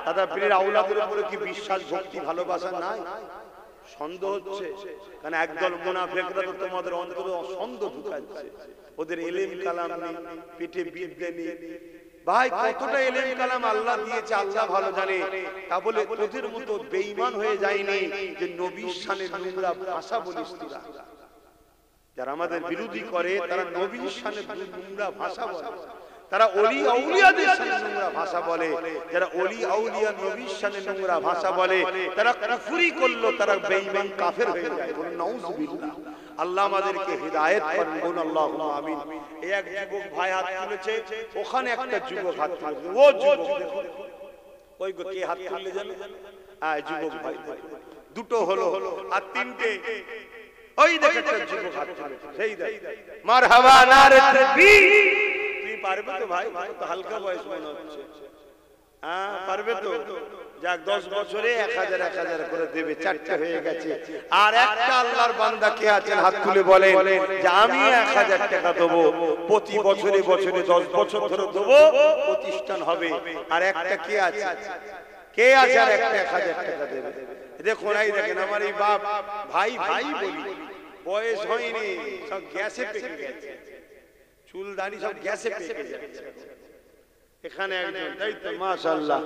দাদা পীরের আওলাদের উপরে কি বিশ্বাস, ভক্তি, ভালোবাসা নাই? সন্দেহ হচ্ছে। কারণ একদল মুনাফিকরা তো তোমাদের অন্তরে সন্দেহ ঢুকাচ্ছে। ওদের ইলম কালাম নেই, পেটে বিদ্যা নেই। ভাই কতটা ইলম কালাম আল্লাহ দিয়েছে আল্লাহ ভালো জানে। তা বলে তোদের মতো বেঈমান হয়ে যায়নি যে নবীর শানে নোংরা ভাষা বলিস তোরা। যারা আমাদের বিরোধী করে তারা নবীর শানে নোংরা ভাষা বলে, তারা ওলি আউলিয়াদের শানে নোংরা ভাষা বলে। যারা ওলি আউলিয়া নবীর শানে নোংরা ভাষা বলে তারা কুফরি করলো, তারা বেঈমান কাফের হয়ে যায়। বলুন নাউযুবিল্লাহ। আল্লাহ আমাদেরকে হিদায়াত করুন, বলুন আল্লাহুম্মা আমিন। এই এক যুবক ভাই হাত তুলেছে, ওখানে একটা যুবক হাত তুলেছে। ও যুবক দেখো, ওই গো কে হাত তুললে জানো? যুবক ভাই দুটো হলো, আর তিনটে ওই দেখো একটা যুবক হাত তুলেছে। সেই দেখ, মারহাবা, নারে তাকবীর। তুমি পারবে তো ভাই? তো হালকা বয়স মনে হচ্ছে। পারবে তো? যাক 10 বছরে 1000 1000 করে দেবে, 4টে হয়ে গেছে। আর একটা আল্লাহর বান্দা কে আছেন হাত তুলে বলেন যে আমি 1000 টাকা দেবো, প্রতি বছরে বছরে 10 বছর ধরে দেবো, প্রতিষ্ঠান হবে। আর একটা কে আছে? কে আছে আর একটা 1000 টাকা দেবে? দেখুন, এই দেখেন আমার এই বাপ, ভাই ভাই বলি, বয়স হয়নি, সব গ্যাসে পেকে গেছে, চুল দাড়ি সব গ্যাসে পেকে যাচ্ছে। এখানে একজন, তাই তো মাশাআল্লাহ,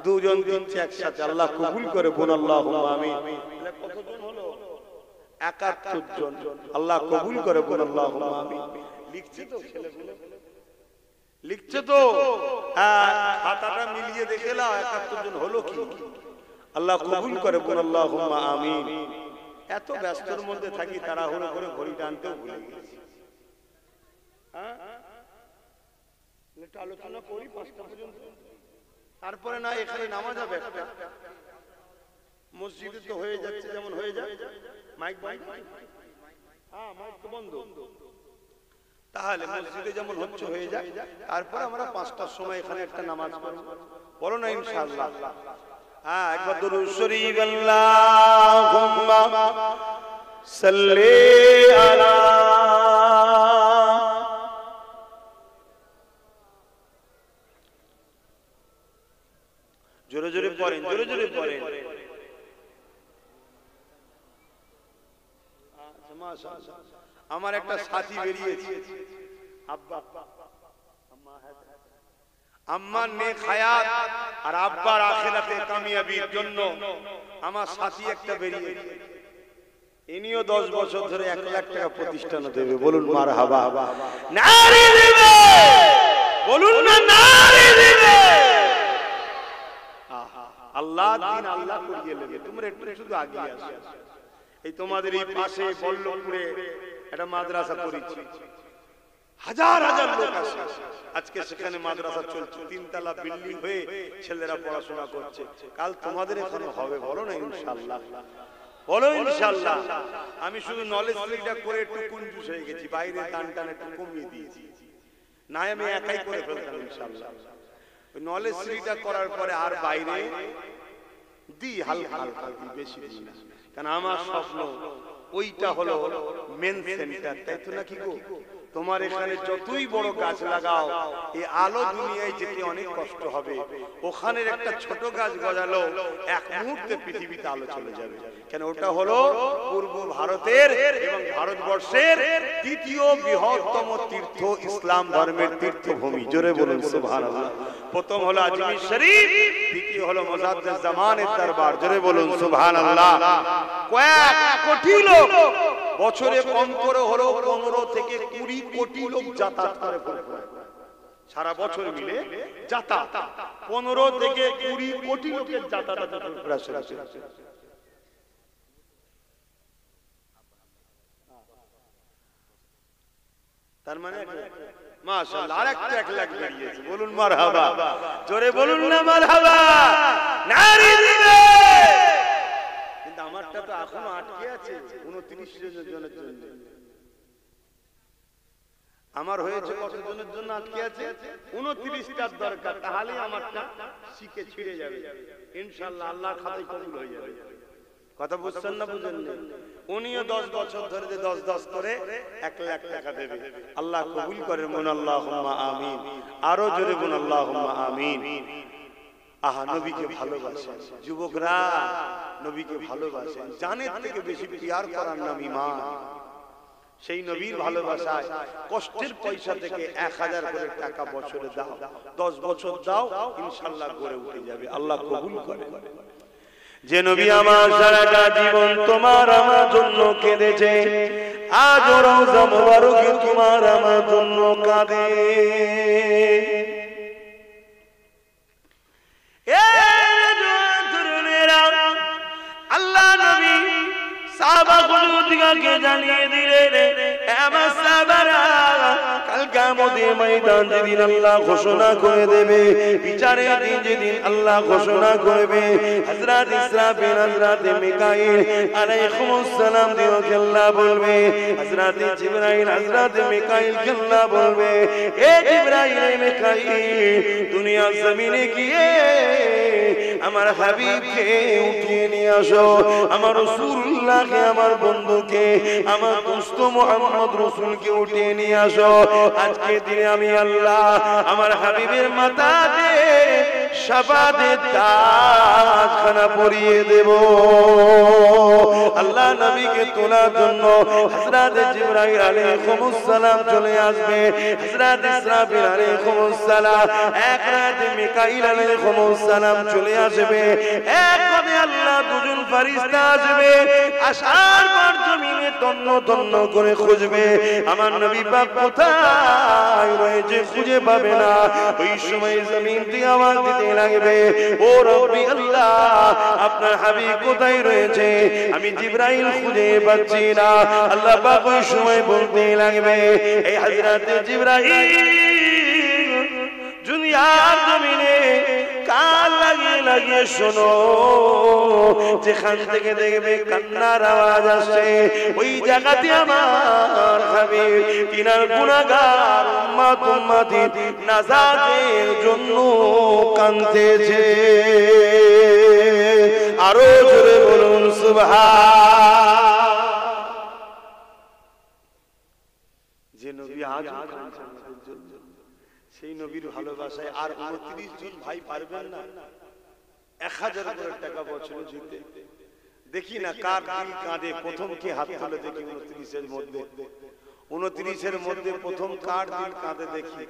দুজন দিচ্ছে একসাথে। আল্লাহ কবুল করে, বলুন আল্লাহুম্মা আমিন। কতজন হলো? 71 জন। আল্লাহ কবুল করে, বলুন আল্লাহুম্মা আমিন। লিখছে তো ছেলেগুলো, লিখছে তো। খাতাটা মিলিয়ে দেখে নাও 71 জন হলো কি? আল্লাহ কবুল করে বলুন আল্লাহুম্মা আমিন। এত ব্যস্তর মধ্যে থাকি তাড়াহুড়ো করে ঘড়ি টানতেও ভুলে গেছি। হ্যাঁ, একটু আলোচনা করি 5টা পর্যন্ত, তারপরে না এখানে নামাজ হবে একটা। মসজিদে তো হয়ে যাচ্ছে যেমন হয়ে যায়, মাইক বন্ধ। হ্যাঁ, মাইক তো বন্ধ। তাহলে মসজিদে যেমন হচ্ছে হয়ে যায়, তারপর আমরা 5টার সময় এখানে একটা নামাজ পড়ব, বলো না ইনশাআল্লাহ। হ্যাঁ, একবার দুরূদ শরীফ আল্লাহুম্মা সাল্লি আলা, জোরে জোরে পড়েন, জোরে জোরে পড়েন। আমার একটা সাথী বেরিয়েছে, আব্বা আম্মার নেক হায়াত আর আব্বার আখিরাতে কামিয়াবির জন্য আমার সাথী একটা বেরিয়েছে। ইনিও 10 বছর ধরে 1 লাখ টাকা প্রতিষ্ঠানে দেবে, বলুন মারহাবা। নারী দেবে, বলুন না নারী দেবে। আল্লাহ দিন আল্লাহ করিয়ে নেবে। তোমরা একটু শুধু আগিয়ে আসো। এই তোমাদের এই পাশে বল্লভপুরে একটা মাদ্রাসা করেছি, হাজার হাজার লোক আসে। আজকে সেখানে মাদ্রাসা চলছে, 3 তলা বিল্ডিং হয়ে ছেলেরা পড়াশোনা করছে। কাল তোমাদের এখানে হবে, বলো না ইনশাআল্লাহ, বলো ইনশাআল্লাহ। আমি শুধু নলেজ স্ট্রিটা করে একটু কনফিউজ হয়ে গেছি, বাইরে টান টান একটু কমিয়ে দিয়েছি, না আমি একাই করে ফেলতাম ইনশাআল্লাহ। ওই নলেজ স্ট্রিটা করার পরে আর বাইরে দিই হালকা হালকা দিই, বেশি দিই না, কারণ আমার স্বপ্ন ওইটা হলো মেন সেন্টার, তাই তো নাকি গো? তোমার এখানে যতই বড় গাছ লাগাও, এই আলো দুনিয়ায় যেতে অনেক কষ্ট হবে। ওখানের একটা ছোট গাছ গজালো, এক মুহূর্তে পৃথিবীতে আলো চলে যাবে। কেন, ওটা হলো পূর্ব ভারতের এবং ভারতবর্ষের দ্বিতীয় বৃহত্তম তীর্থ, ইসলাম ধর্মের তীর্থভূমি। জোরে বলুন সুবহানাল্লাহ। প্রথম হলো আজমির শরীফ, দ্বিতীয় হলো মুজাদ্দিদ জামানের দরবার। জোরে বলুন সুবহানাল্লাহ। কয়েক কোটি লোক বছরে কম করে হলো 15 থেকে 20 কোটি লোক যাতায়াত করে, সারা বছর মিলে যাতায়াত 15 থেকে 20 কোটি লোকের যাতায়াত। তার মানে মাশাআল্লাহ আরেকটা 1 লাখ বেরিয়েছে, বলুন মারহাবা, জোরে বলুন না মারহাবা। নারী দিবে, কিন্তু আমারটা তো এখনো আটকে আছে 29 জনের জন্য। আমার হয়েছে কতজনের জন্য আটকে আছে? 29টার দরকার, তাহলে আমারটা শিখে ছিড়ে যাবে ইনশাআল্লাহ, আল্লাহর খাতায় কবুল হয়ে যাবে। কথা বুঝছেন না বুঝেন না? উনিও 10 বছর ধরে 10 করে 1 লাখ টাকা দেবে। আল্লাহ কবুল করেন, বলুন আল্লাহুম্মা আমিন। আরো জোরে বলুন আল্লাহুম্মা আমিন। আহা, নবীকে ভালোবাসেন যুবকরা, নবীকে ভালোবাসেন। জানের থেকে বেশি পিয়ার করার নাম ঈমান। সেই নবীর ভালোবাসায় কষ্টের পয়সা থেকে 1000 করে টাকা বছরে দাও, 10 বছর দাও, ইনশাআল্লাহ গড়ে উঠে যাবে। আল্লাহ কবুল করেন। যে নবী আমার সারাটা জীবন তোমার আমার জন্য কেঁদেছে, আজ রওজা মোবারকে তোমার আমার জন্য কাঁদে। আল্লাহ নবী সাহাবা হুজুরদিগকে জানিয়ে দিলেন, আমার সাহাবারা কাল কিয়ামতের ময়দান যেদিন আল্লাহ ঘোষণা করে দেবে, বিচারের দিন যেদিন আল্লাহ ঘোষণা করবে, হযরত ইসরাফিল হযরত মিকাইল আলাইহিমুস সালাম দিওকে আল্লাহ বলবে, হযরত জিবরাইল হযরত মিকাইল কে আল্লাহ বলবে, এ জিবরাইল এ মিকাইল, দুনিয়া জমিনে গিয়ে আমার হাবিবকে উঠিয়ে নিয়ে আসো, আমার রাসূলুল্লাহকে, আমার বন্ধুকে, আমার দোস্ত মুহাম্মদ রাসূলকে উঠিয়ে নিয়ে আসো। আজকে দিনে আমি আল্লাহ আমার হাবিবের মাথাতে শাফাতের তাজখানা পরিয়ে দেব। আল্লাহ নবীকে তোলার জন্য হযরত জিবরাইল আলাইহিস সালাম চলে আসবে, হযরত ইসরাফিল আলাইহিস সালাম, হযরত মিকাইল আলাইহিস সালাম চলে আসবে। একবারে আল্লাহ দুজন ফেরেশতা আসবে, আসার পর জমিনে তন্ন তন্ন করে খুঁজবে আমার নবী পাক কোথায় রয়েছে খুঁজে পাবে না, ওই সময় জমিন থেকে আওয়াজ দিতে লাগবে, ও রব্বি আল্লাহ, আপনার হাবিব কোথায় রয়েছে? আমি জিবরাইল খুঁজে পাচ্ছি না। আল্লাহ পাক ওই সময় বলতে লাগবে, এই হযরত জিবরাইল দুনিয়ার জমিনে কান লাগিয়ে লাগিয়ে শোনো, যেখান থেকে দেখবে কান্নার আওয়াজ আসছে, ওই জায়গাতে আমার হাবিব তিনার গুনাহগার উম্মত উম্মতি নাজাতের জন্য কাঁদতেছে। আরো জোরে বলুন সুবহান। যে নবী আজ সেই নবীর ভালোবাসায় আর 29 জন ভাই পারবেন না 1000 করে টাকা বছর দিতে। দেখি না কার দিল কাঁদে, প্রথম কি হাত তুলে দেখি 29 এর মধ্যে প্রথম কার দিল কাঁদে দেখি,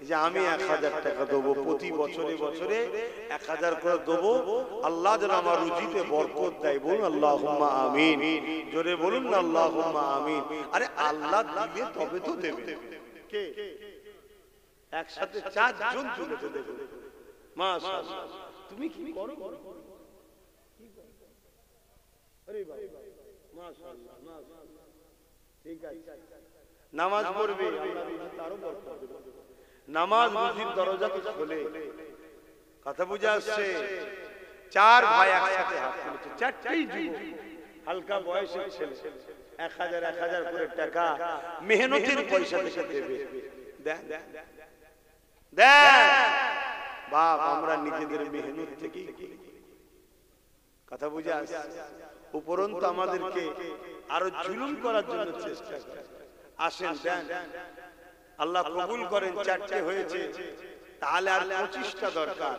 যে আমি 1000 টাকা দেবো, প্রতি বছরে বছরে 1000 করে দেবো, আল্লাহ যেন আমার রুজিতে বরকত দেয়। বলুন আল্লাহুম্মা আমিন, জোরে বলুন না আল্লাহুম্মা আমিন। আরে আল্লাহ দিলে তবে তো দেবে, কে একসাথে 4 জন তুলে তো দেবে। মাশাআল্লাহ, তুমি কি করো? আরে বাবা মাশাআল্লাহ, মাশাআল্লাহ, ঠিক আছে। নামাজ পড়বে, আল্লাহ রুজি তারও বরকত দেবে। নামাজ রুজির দরজাকে খোলে। কথা বুঝে আসছে? 4 ভাই একসাথে হাত তুলেছে, 4টেই যুবক, হালকা বয়সের ছেলে, 1000 করে টাকা মেহনতের পয়সা থেকে দেবে। দেন দেন বাপ, আমরা নিজেদের মেহনত থেকেই করি। কথা বুঝে আসছে? উপরন্তু আমাদেরকে আরো জুলুম করার জন্য চেষ্টা করে। আসেন দেন, আল্লাহ কবুল করেন। 4টে হয়েছে, তাহলে আর 25টা দরকার।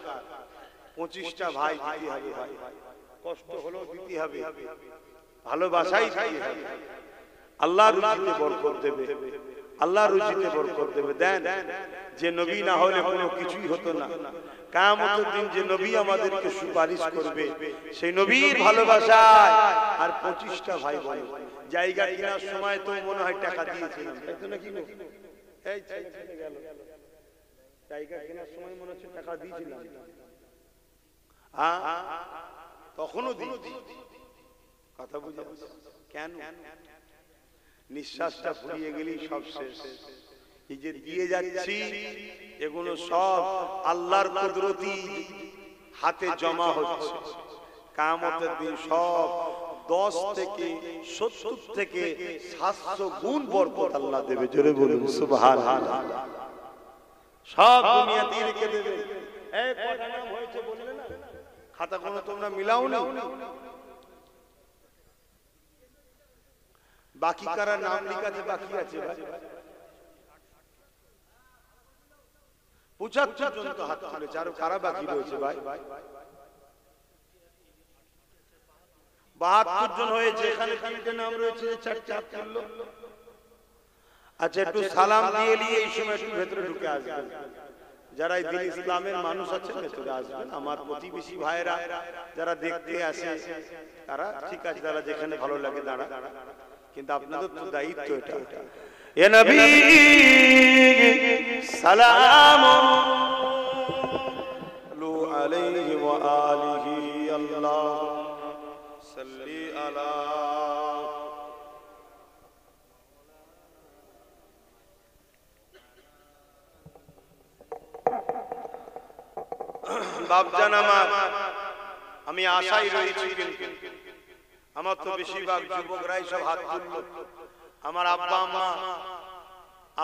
25টা ভাই দিতে হবে, ভাই কষ্ট হলো দিতে হবে, ভালোবাসাই দিতে হবে। আল্লাহ রুজিতে বরকত দেবে, আল্লাহ রুজিতে বরকত দেবে। দেন, যে নবী না হলে কোনো কিছুই হতো না। কিয়ামতের দিন যে নবী আমাদেরকে সুপারিশ করবে, সেই নবীর ভালোবাসায় আর 25টা ভাই বলে জায়গা কেনার সময় তো মনে হয় টাকা দিয়েছিলাম, তাই তো নাকি? এই ছেলে গেল, জায়গা কেনার সময় মনে হচ্ছে টাকা দিয়েছিলাম, তখনও দিয়েছি। কথা বুঝে? কেন? নিঃশ্বাসটা ফুরিয়ে গেলেই সব শেষ। এই যে দিয়ে যাচ্ছি, এগুলো সব আল্লাহর কুদরতি হাতে জমা হচ্ছে। কিয়ামতের দিন সব 10 থেকে 70 থেকে 700 গুণ বরকত আল্লাহ দেবে। জোরে বলুন সুবহানাল্লাহ। সব দুনিয়াতে রেখে দেবে। এই কটা নাম হয়েছে বললে না? খাতা কোনো তোমরা মিলাও না। বাকি কারা নাম লিখাতে বাকি আছে ভাই? 75 জন তো হাত তুলেছে, আরো কারা বাকি রয়েছে ভাই? 72 জন হয়েছে। এখানে 3টে নাম রয়েছে, 4টে হাত তুললো। আচ্ছা, একটু সালাম দিয়ে নিয়ে এই সময় একটু ভেতরে ঢুকে আসবেন। যারা এই দিন ইসলামের মানুষ আছে ভেতরে আসবেন। আমার প্রতিবেশী ভাইরা যারা দেখতে আসে তারা ঠিক আছে, যারা যেখানে ভালো লাগে দাঁড়া, কিন্তু আপনাদের তো দায়িত্ব এটা। ইয়া নবী সালাম আলাইহি ওয়া আলিহি আল্লাহুম্মা সাল্লি আলা। বাপজান আমার, আমি আশাই রয়েছি, কিন্তু আমার তো বেশিরভাগ যুবকরাই সব হাত তুললো। আমার আব্বা আম্মা,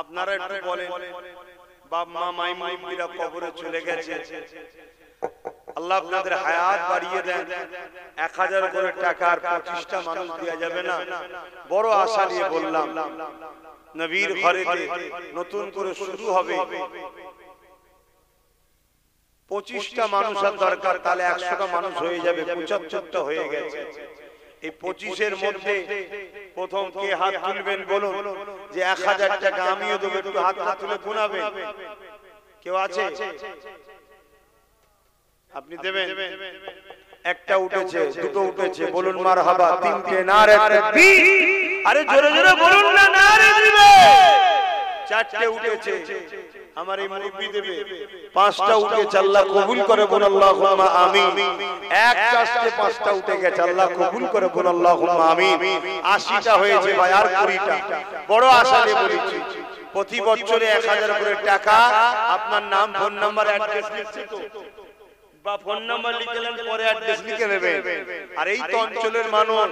আপনারা একটু বলেন, বাপ মা মাইমুনিরা কবরে চলে গেছে, আল্লাহ আপনাদের হায়াত বাড়িয়ে দেন। 1000 করে টাকার 25টা মানুষ দেওয়া যাবে না? বড় আশা নিয়ে বললাম, নবীর ঘরেতে নতুন করে শুরু হবে, 25টা মানুষের দরকার, তাহলে 100টা মানুষ হয়ে যাবে, 75টা হয়ে গেছে। এই 25-এর মধ্যে প্রথম কে হাত তুলবেন বলুন, যে 1000 টাকা আমিও দেবো, একটু হাতটা তুলে গুনাবেন। কেউ আছে? আপনি দেবেন? একটা উঠেছে, দুটো উঠেছে, বলুন মারহাবা। 3টে, নারে তাকবীর। আরে জোরে জোরে বলুন না, নারে দিবে। চারটে উঠেছে, আমার এই মুরব্বি দেবে, পাঁচটা উঠেছে, আল্লাহ কবুল করে বল আল্লাহুম্মা আমিন। এক চাষতে পাঁচটা উঠে গেছে, আল্লাহ কবুল করে বল আল্লাহুম্মা আমিন। 80টা হয়েছে ভাই, আর 20টা। বড় আশা নিয়ে বলেছি, প্রতি বছরে 1000 করে টাকা, আপনার নাম, ফোন নাম্বার, অ্যাড্রেস লিখছে তো, বা ফোন নাম্বার লিখলেন, পরে অ্যাড্রেস লিখে নেবেন। আর এই তো অঞ্চলের মানুষ,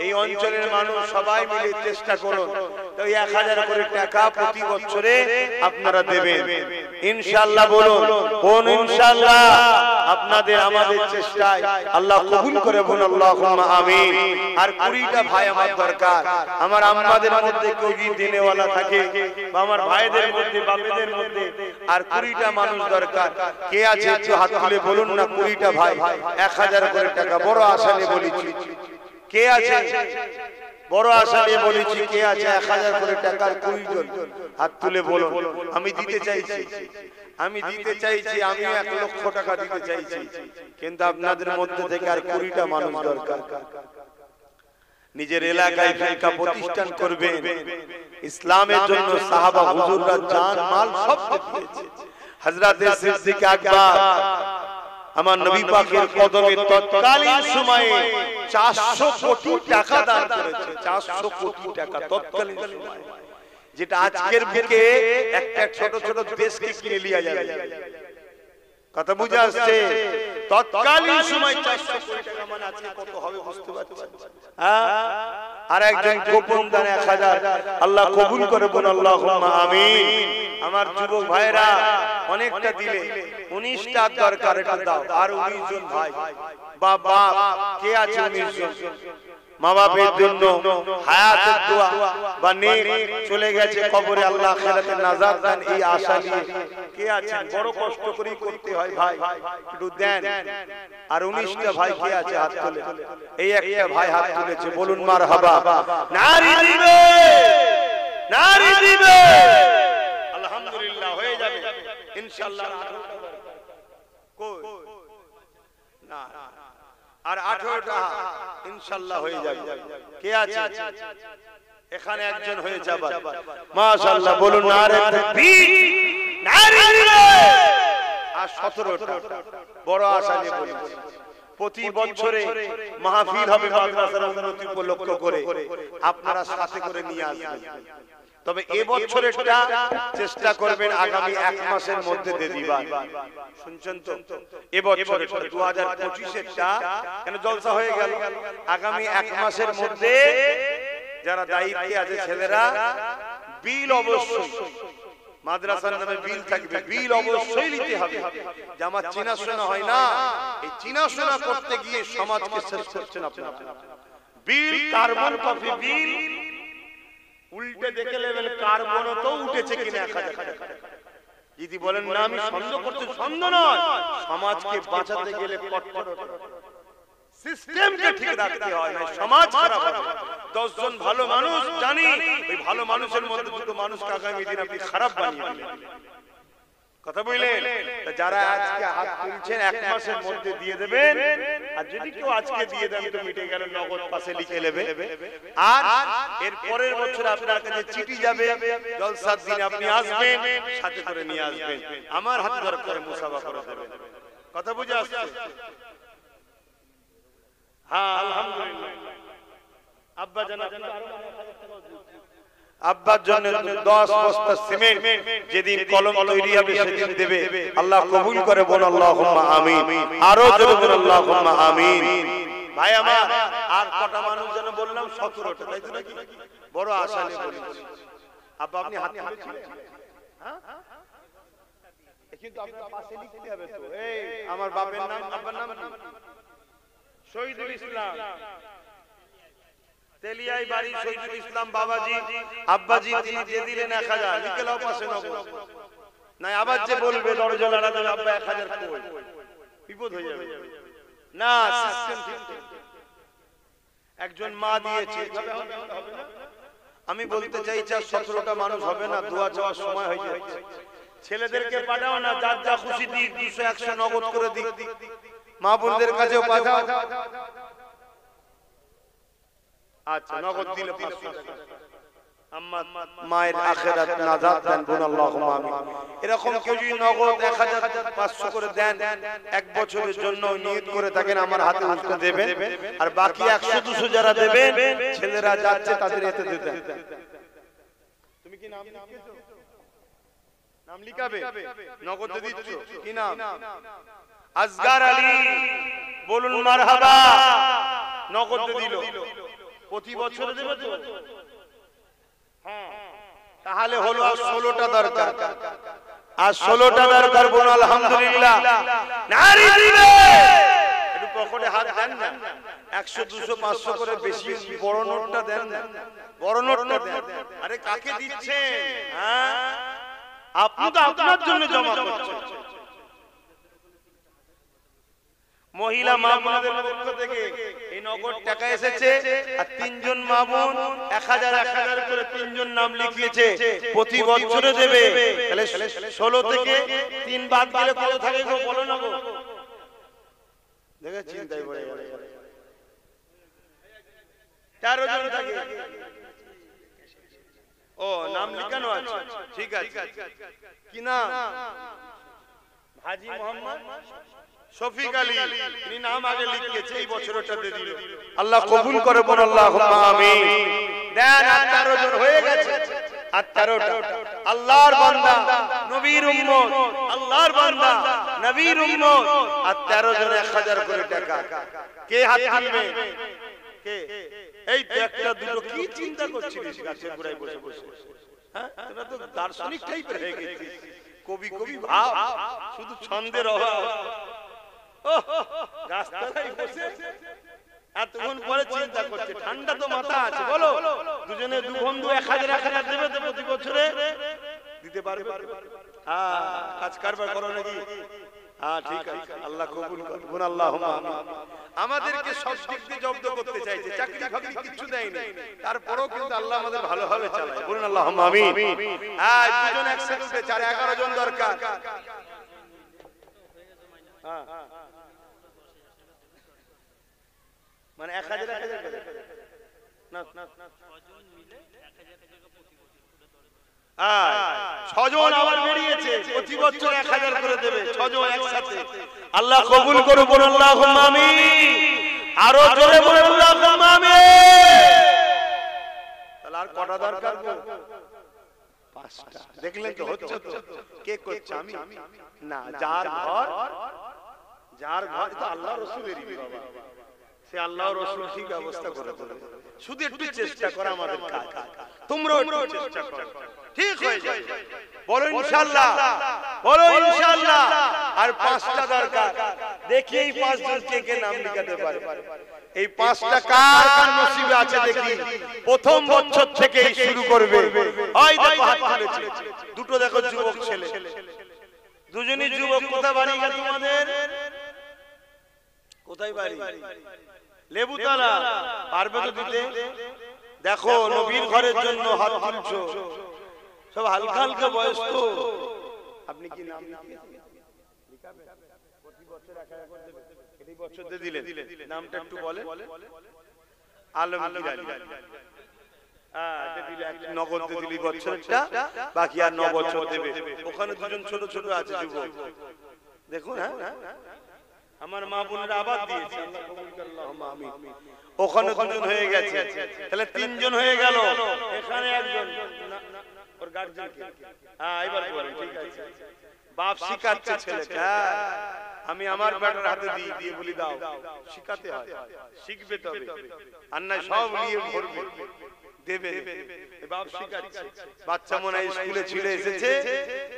এই অঞ্চলের মানুষ সবাই মিলে চেষ্টা করুন, তো 1000 করে টাকা প্রতি বছরে আপনারা দেবেন ইনশাআল্লাহ। বলুন কোন ইনশাআল্লাহ? আপনাদের আমাদের চেষ্টায় আল্লাহ কবুল করে বলুন আল্লাহুম্মা আমিন। আর 20টা ভাই আমার দরকার, আমার আম্মাদের মধ্যে কেউ যদি দেনেওয়ালা থাকে, বা আমার ভাইদের মধ্যে, বাপেদের মধ্যে, আর 20টা মানুষ দরকার। কে আছে একটু হাত তুলে বলুন না, 20টা ভাই 1000 করে টাকা। বড় আশা নিয়ে বলেছি, কে আছে? বড় আশা নিয়ে বলেছি, কে আছে 1000 করে টাকার 20 জন? হাত তুলে বলুন। আমি দিতে চাইছি, আমি দিতে চাইছি, আমি 1 লক্ষ টাকা দিতে চাইছি, কিন্তু আপনাদের মধ্যে থেকে আর 20টা মানুষ দরকার। নিজের এলাকায় ফিরকা প্রতিষ্ঠান করবেন, ইসলামের জন্য সাহাবা হুজুররা জান মাল সব দিয়েছে। হযরতে সিদ্দিক আকবর আমার নবী পাকের কদমে তৎকালীন সময়ে 400 কোটি টাকা দান করেছে। 400 কোটি টাকা তৎকালীন সময়ে, যেটা আজকের বুকে একটা ছোট ছোট দেশকে কিনে লিয়া যাবে। কথা বুঝে আসছে? তৎকালীন সময় 400 কোটি টাকা মানে আজকে কত হবে বুঝতে পারছেন? হ্যাঁ, আর একজন গোপন দান 1000, আল্লাহ কবুল করে বল আল্লাহুম্মা আমিন। আমার যুবক ভাইরা অনেকটা দিলে, 19টা দরকার, এটা দাও। আর 19 জন ভাই, বাবা কে আছে 19 জন? মা বাপের জন্য হায়াতের দোয়া বা নেক, চলে গেছে কবরে, আল্লাহ আখিরাতে নাজাত দেন, এই আশা নিয়ে কে আছেন? বড় কষ্ট করেই করতে হয় ভাই, একটু দেন। আর 19টা ভাই কে আছে? হাত তুলে। এই একটা ভাই হাত তুলেছে, বলুন মারহাবা। নারী দিবে, নারী দিবে, আলহামদুলিল্লাহ হয়ে যাবে ইনশাআল্লাহ। কই না, আর 18টা ইনশাআল্লাহ হয়ে যাবে। কে আছে এখানে? একজন হয়ে যাবে মাশাআল্লাহ। বলুন নারে তাকবীর, নারে তাকবীর। আর 17টা বড় আশা নিয়ে বলেছি, প্রতি বছরে মাহফিল হবে মাদ্রাসার উন্নতি উপলক্ষ করে, আপনারা সাথে করে নিয়ে আসবেন। তবে এবছরেরটা চেষ্টা করবেন আগামী 1 মাসের মধ্যে দিয়ে দিবেন। শুনছেন তো? এবছরের 2025-এরটা কেন জলসা হয়ে গেল, আগামী 1 মাসের মধ্যে যারা দায়িত্বে আছে ছেলেরা, বিল অবশ্যই মাদ্রাসার নামে বিল থাকবে, বিল অবশ্যই নিতে হবে। যে আমার চিনাশোনা হয় না, এই চিনাশোনা করতে গিয়ে সমাজকে শেষ করছেন আপনারা। বিল, কার্বন কপি বিল উল্টে দেখে লেভেল কার্বন তো উঠেছে কিনা 1000 টাকা। যদি বলেন না আমি সন্দেহ করছি, সন্দেহ নয়, সমাজকে বাঁচাতে গেলে কট্টর সিস্টেমকে ঠিক রাখতে হয়, না সমাজ খারাপ হবে। 10 জন ভালো মানুষ জানি, ওই ভালো মানুষের মধ্যে দুটো মানুষকে আগামী দিন আপনি খারাপ বানিয়ে দিবেন। কথা বললেন? যারা আজকে হাত তুলছেন 1 মাসের মধ্যে দিয়ে দেবেন, আর যদি কেউ আজকে দিয়ে দেন তো মিটে গেল, নগদ পাশে লিখে নেবে। আর এর পরের বছর আপনার কাছে চিঠি যাবে, জলসার দিন আপনি আসবেন, সাথে করে নিয়ে আসবেন, আমার হাত ধরে করে মুসাফা করে দেবেন। কথা বুঝে আসছে? হ্যাঁ আলহামদুলিল্লাহ। আব্বা জানা আব্বার জন্য 10 বস্তা সিমেন্ট যেদিন কলম তৈরি হবে সেদিন দেবে, আল্লাহ কবুল করে বল আল্লাহুম্মা আমিন। আরো জোরে বল আল্লাহুম্মা আমিন। ভাই আমার আর কটা মানুষ যেন বললাম? 17টা, তাই তো নাকি? বড় আশা নিয়ে বলেছি। আব্বা আপনি হাত তুলেছিলেন? হ্যাঁ, কিন্তু আপনার পাশে লিখতে হবে তো। এই আমার বাপের নাম, আব্বার নাম কি? শহীদুল ইসলাম, তেলিয়াই বাড়ি শহীদুল ইসলাম বাবাজি, আব্বাজি তিনি দিয়ে দিলেন 1000, লিখে লাও পাশে নগদ। না আবার যে বলবে দরজা লাড়া দেবে, আব্বা 1000 কই, বিপদ হয়ে যাবে। না সিস্টেম ঠিক। একজন মা দিয়েছে, আমি বলতে চাইছি আর 17টা মানুষ হবে না, দোয়া চাওয়ার সময় হয়ে যাচ্ছে। ছেলেদেরকে পাঠাও না, যার যা খুশি দিক, 200 100 নগদ করে দিক। মা বোনদের কাছেও পাঠাও। আচ্ছা নগদ দিলে 500 টাকা। মায়ের আখিরাত নাজাত দেন বলুন আল্লাহুম্মা আমিন। এরকম কেউ যদি নগদ 1500 করে দেন এক বছরের জন্য নিয়ত করে থাকেন আমার হাতে উঠতে দেবেন, আর বাকি 100 200 যারা দেবেন ছেলেরা যাচ্ছে তাদের এতে দেবেন। তুমি কি নাম লিখেছো? নাম লিখাবে? নগদে দিচ্ছ কি নাম? আসগার আলী বলুন মারহাবা। নগদে দিল, প্রতি বছর দেবে তো? হ্যাঁ, তাহলে হলো আর 16টা দরকার। আর 16টা দরকার বলুন আলহামদুলিল্লাহ। নারী দিবে একটু পকেটে হাত দেন না, 100 200 500 করে বেশি বড় নোটটা দেন না, বড় নোটটা দেন। আরে কাকে দিচ্ছেন? হ্যাঁ, আপনি তো আপনার জন্য জমা করছেন। মহিলা মা বোনদের পক্ষ থেকে এই নগদ টাকা এসেছে, আর 3 জন মা বোন 1000 1000 করে 3 জন নাম লিখিয়েছে, প্রতি বছরে দেবে। তাহলে 16 থেকে 3 বাদ গেলে কত থাকে গো বলো না গো? দেখে চিন্তায় পড়ে গেল। 13 জন থাকে। ও নাম লিখানো আছে, ঠিক আছে। কি নাম? হাজী মোহাম্মদ শফিক আলী। তিনি নাম আগে লিখিয়েছে, এই বছরটা দিয়ে দিল। আল্লাহ কবুল করে বলুন আল্লাহুম্মা আমিন। দেন, আর 13 জন হয়ে গেছে। আর 13টা আল্লাহর বান্দা নবীর উম্মত, আল্লাহর বান্দা নবীর উম্মত, আর 13 জন 1000 করে টাকা। কে হাত তুলবে? কে? এই তো একটা দুটো কি চিন্তা করছিস গাছের গোড়ায় বসে বসে? হ্যাঁ, তোরা তো দার্শনিক টাইপের হয়ে গেছিস, কবি কবি ভাব, শুধু ছন্দের অভাব। রাস্তায় বসে এতক্ষণ পরে চিন্তা করছে, ঠান্ডা তো মাথা আছে। বলো, দুজনে দু বন্ধু 1000 1000 দেবে তো প্রতি বছরে? দিতে পারবে? হ্যাঁ, কাজ কারবার করো নাকি? হ্যাঁ, ঠিক আছে। আল্লাহ কবুল করুন আল্লাহুম্মা আমিন। আমাদেরকে সব দিক দিয়ে জব্দ করতে চাইছে, চাকরি ফাকরি কিছু দেয়নি, তারপরেও কিন্তু আল্লাহ আমাদের ভালোভাবে চালায়। বলুন আল্লাহুম্মা আমিন। হ্যাঁ, দুজন একসাথে উঠে 11 জন দরকার। হ্যাঁ, মানে 1000 1000 না, 6 জন আবার বেরিয়েছে, প্রতি বছর 1000 করে দেবে, 6 জন একসাথে। আল্লাহ কবুল করুন বলুন আল্লাহুম্মা আমিন। আরো জোরে বলুন আল্লাহুম্মা আমিন। তাহলে আর কটা দরকার গো? 5টা। দেখলেন তো হচ্ছে তো? কে করছে? আমি না, যার ঘর তো আল্লাহ রাসূলেরই বাবা, সে আল্লাহ রাসূল ঠিক ব্যবস্থা করে দেবে। শুধু একটু চেষ্টা করা আমাদের কাজ, তোমরাও একটু চেষ্টা করো, ঠিক হয়ে যাবে। বলো ইনশাআল্লাহ, বলো ইনশাআল্লাহ। আর 5টা দরকার। দেখি এই 5 জন কে নাম লিখাতে পারে। এই 5টা কার কার নসিবে আছে দেখি। প্রথম বছর থেকেই শুরু করবে। ওই দেখো হাত তুলেছে, দুটো দেখো যুবক ছেলে, দুজনই যুবক। কোথায় বাড়ি গেল তোমাদের? কোথায় বাড়ি? লেবুতলা। পারবে তো দিতে? দেখো নবীর ঘরের জন্য হাত তুলছো, সব হালকা হালকা বয়স তো। আপনি কি নাম লিখাবেন? প্রতি বছর 1000 করে দেবে, এই বছর দিয়ে দিলেন। নামটা একটু বলেন। আলমগীর আলী। এটা দিলে নগদ দিয়ে দিলি বছরটা, বাকি আর 9 বছর দেবে। ওখানে দুজন ছোট ছোট আছে যুবক, দেখুন। হ্যাঁ, আমার মা বোনেরা আবার দিয়েছে, আল্লাহ কবুল করুন আল্লাহুম্মা আমিন। ওখানে 2 জন হয়ে গেছে, তাহলে 3 জন হয়ে গেল। এখানে একজন ওর গার্জিয়ান কে? হ্যাঁ, এবার বলেন, ঠিক আছে। বাপ শিখাচ্ছে ছেলেকে। হ্যাঁ, আমি আমার বেটার হাতে দিয়ে বলি দাও, শিখাতে হয়, শিখবে তবে, আর না সব নিয়ে ভরবে দেবে। বাপ শিখাচ্ছে, বাচ্চা মনে হয় স্কুলে ছিল এসেছে,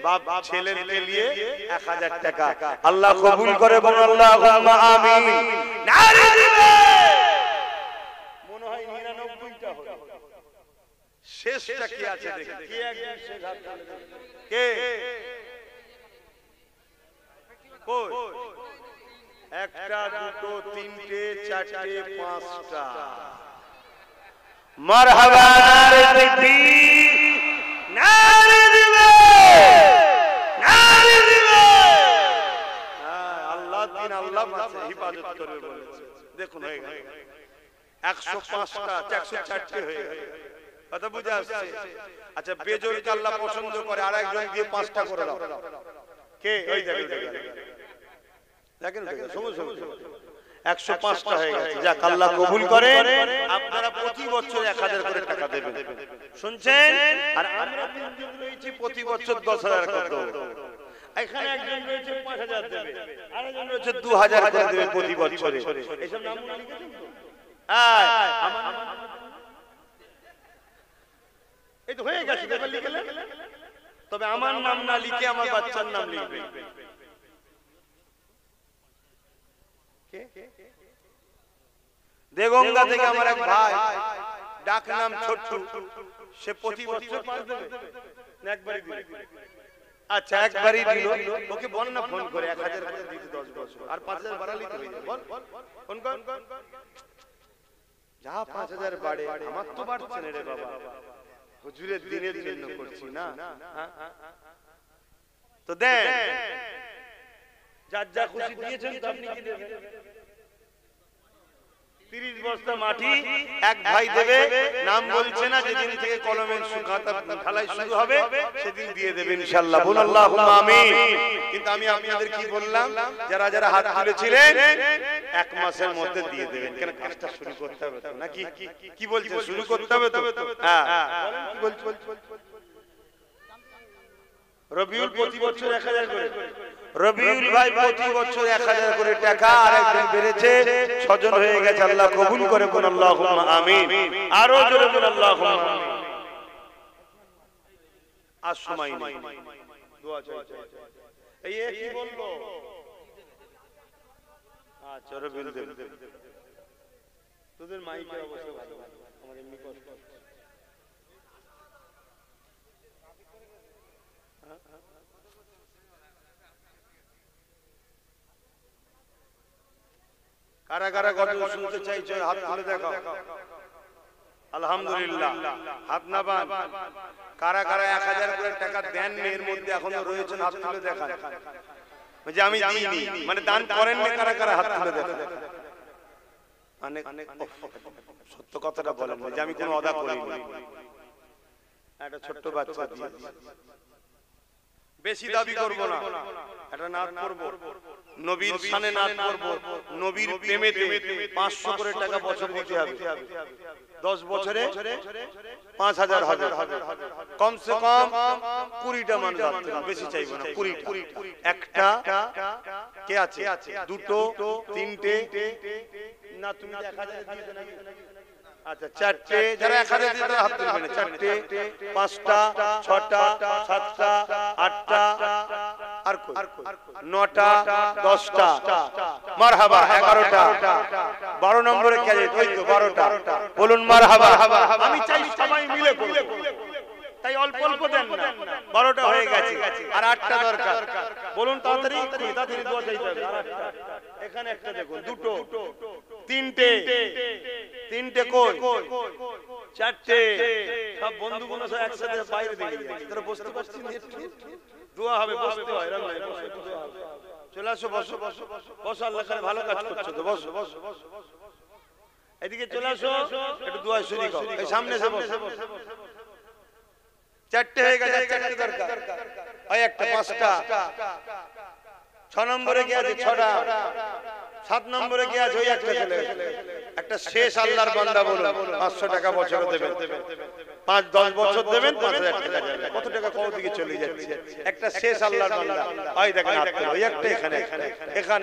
বাপ ছেলেকে নিয়ে 1000 টাকা। আল্লাহ কবুল করে বলুন আল্লাহুম্মা আমিন। নারী দিবে মনে হয় 99টা হলো, শেষটা কি আছে দেখি। কে একজন শেষ হাত তুলে দেবে? কে? কই? 1টা 2টো 3টে 4টে 5টা। মারহাবা, নারে তাকবীর, নারে দিবে, নারে দিবে। আল্লাহ দিন আল্লাহ পাশে হিফাজত করবে বলেছে। দেখুন হয়ে গেল 105টা, 104টে হয়ে গেল। কথা বুঝে আসছে? আচ্ছা বেজোরকে আল্লাহ পছন্দ করে, আর একজন দিয়ে 5টা করে দাও। কে? ওই দেখেন দেখেন দেখেন, সমুজ 105টা হয়ে গেছে। যাক, আল্লাহ কবুল করে। আপনারা প্রতি বছর 1000 করে টাকা দেবেন, শুনছেন? আর আমরা তিনজন রয়েছি প্রতি বছর 10,000 করে দেব। এখানে একজন রয়েছে 5000 দেবে, আরেকজন রয়েছে 2000 করে দেবে প্রতি বছরে। এসব নাম লিখেছেন তো? এই তো হয়ে গেছে, এবার লিখলেন। তবে আমার নাম না লিখে আমার বাচ্চার নাম লিখবেন। দেগঙ্গা থেকে আমার এক ভাই, ডাক নাম ছোট্টু, সে প্রতি বছর 5 দেবে না একবারই দিবে? আচ্ছা একবারই দিল, ওকে বল না ফোন করে 1000 করে দিতে 10 বছর, আর 5000 বাড়ালি তো হয়ে যাবে। বল ফোন কর, যা 5000 বাড়ে। আমার তো বাড়ছে না রে বাবা, হুজুরের দিনের জন্য করছি না। তো দেন, যার যা খুশি দিয়েছেন তো আপনি কি দেবেন? 30 বস্তা মাটি এক ভাই দেবে, নাম বলছে না, যেদিন থেকে কলমের খাতা ঢালাই শুরু হবে সেদিন দিয়ে দেবেন ইনশাআল্লাহ। বল আল্লাহুম্মা আমিন। কিন্তু আমি আপনাদের কি বললাম, যারা যারা হাত তুলেছিলেন 1 মাসের মধ্যে দিয়ে দেবেন, কেন কাজটা শুরু করতে হবে তো নাকি? কি বলছেন, শুরু করতে হবে তো? হ্যাঁ বলেন, কি বলছেন? রবিউল প্রতি বছর 1000 করে, রবিউল ভাই প্রতি বছর 1000 করে টাকা, আর একজন বেড়েছে 6 জন হয়ে গেছে। আল্লাহ কবুল করে, বল আল্লাহুম্মা আমিন। আরো জোরে বল আল্লাহুম্মা আমিন। আর সময় নেই, দোয়া চাই। এই কি বলবো? আচ্ছা রবিউল দেব, তোদের মাইকের অবস্থা ভালো, আমার এমনি কষ্ট। কারা কারা গজল শুনতে চাইছো হাত তুলে দেখাও। আলহামদুলিল্লাহ, হাত না বান। কারা কারা 1000 করে টাকা দেন এর মধ্যে এখনো রয়েছেন, হাত তুলে দেখান। যে আমি দিইনি মানে দান করেন না, কারা কারা হাত তুলে দেখান। মানে সত্য কথাটা বলেন যে আমি কোনো অদা করিনি, একটা ছোট্ট বাচ্চা দিয়েছি। বেশি দাবি করব না, এটা নাত করব, নবীর শানে নাত করব, নবীর প্রেমেতে 500 করে টাকা বছর দিতে হবে। 10 বছরে 5000 হবে, কমসে কম 20টা মান রাখতে হবে, বেশি চাইবো না, 20টা। একটা কে আছে, দুটো, তিনটে, না তুমি 1000 দিতে নাকি? আচ্ছা 4টে, যারা 1000 দিতে হাত তুলবেন। 4টে, 5টা, 6টা, 7টা, 8টা, আর 9টা, 10টা, মারহাবা, 11টা, 12 নম্বরে কে আছে? ওই তো 12টা, বলুন মারহাবা। আমি চাই সবাই মিলে বলুন, তাই অল্প অল্প দেন না। 12টা হয়ে গেছে, আর 8টা দরকার, বলুন তাড়াতাড়ি, তাড়াতাড়ি দোয়া চাইতে হবে। আর 8টা, এখানে একটা দেখুন, দুটো, তিনটে, তিনটে কই? 4টে, সব বন্ধুগুলো সব একসাথে বাইরে বেরিয়ে যাচ্ছে, তোরা বসতে পারছিস না? দোয়া হবে, বসতে হয়, এরকম নয়, বসে দোয়া হবে। চলে আসো, বসো বসো বসো, আল্লাহ করে ভালো কাজ করছো তো, বসো বসো বসো। এদিকে চলে আসো, একটু দোয়া শরীক হও, এই সামনে এসে বসো। 4টে হয়ে গেছে, 4টে দরকার, ওই একটা, 5টা, 6 নম্বরে কি আছে? 6টা, 7 নম্বরে কি আছে? ওই একটা ছেলে, একটা শেষ আল্লাহর বান্দা, বলুন 500 টাকা বছরে দেবেন, 5-10 বছর দেবেন, 5000 টাকা যাবে। কত টাকা কোন দিকে চলে যাচ্ছে? একটা শেষ আল্লাহর বান্দা, ওই দেখেন হাত তোলো, ওই একটা এখানে,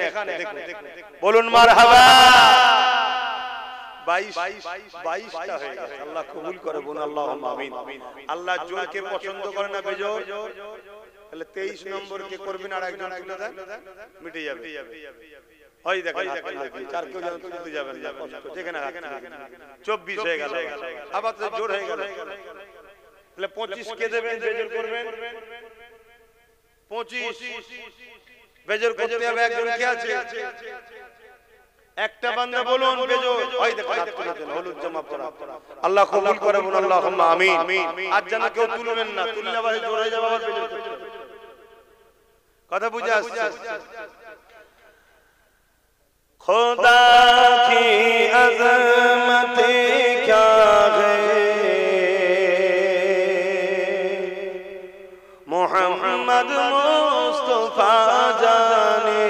এখানে দেখুন, বলুন মারহাবা। 22টা হয়ে গেছে, আল্লাহ কবুল করে, বলুন আল্লাহুম্মা আমিন। আল্লাহ জোরকে পছন্দ করে না, বেজোর। তাহলে 23 নম্বর কে করবেন, আর একজন তুলে দেন, মিটে যাবে। ওই দেখেন, 4 কেউ যেন তুলতে যাবেন না, কষ্ট, যেখানে 24 হয়ে গেল, আবার তো জোর হয়ে গেল। তাহলে 25 কে দেবেন, বেজোর করবেন। 25 বেজোর করতে হবে, একজন কে আছে? একটা বান্দা, বলুন বেজোর। ওই দেখেন হাত তুলে দেন, হলুদ জামা পরা, আল্লাহ কবুল করে, বলুন আল্লাহুম্মা আমিন। আর যেন কেউ তুলবেন না, তুললে আবার জোর হয়ে যাবে, আবার বেজোর করতে হবে। কথা বুঝে আসছে? खुदा की अज़मत क्या है, मुस्तफा जाने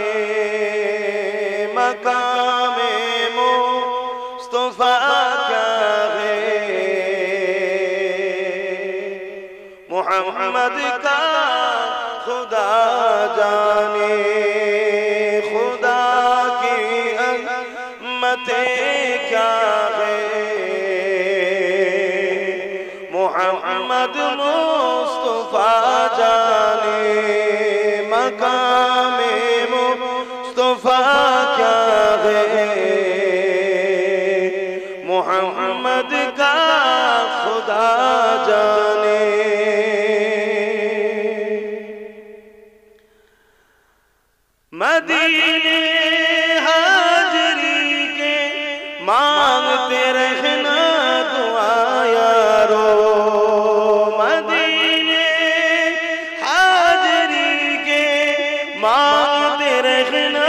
मकामे मुस्तफा क्या है मोहम्मद का खुदा जाने खुदा की अज़मते क्या है मोहम्मद मुस्तफा जाने मकामे मुस्तफा क्या है मोहम्मद का खुदा जाने मदीने हाजरी के मांगते रहना दुआ यारो मदीने हाजरी के मांगते रहना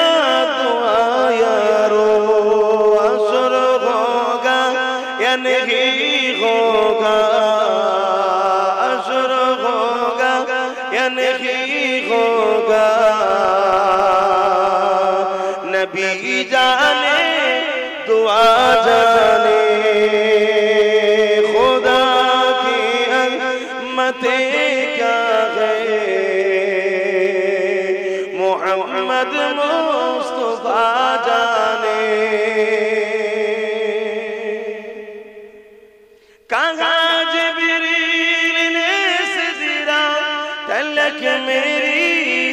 दुआ यारो असर होगा या नहीं होगा असर होगा या नहीं होगा नबी जाने दुआ जाने खुदा की अज़मते क्या है मोहम्मद मुस्तफा जाने कहाँ जिब्रील ने सिदरा तलक मेरी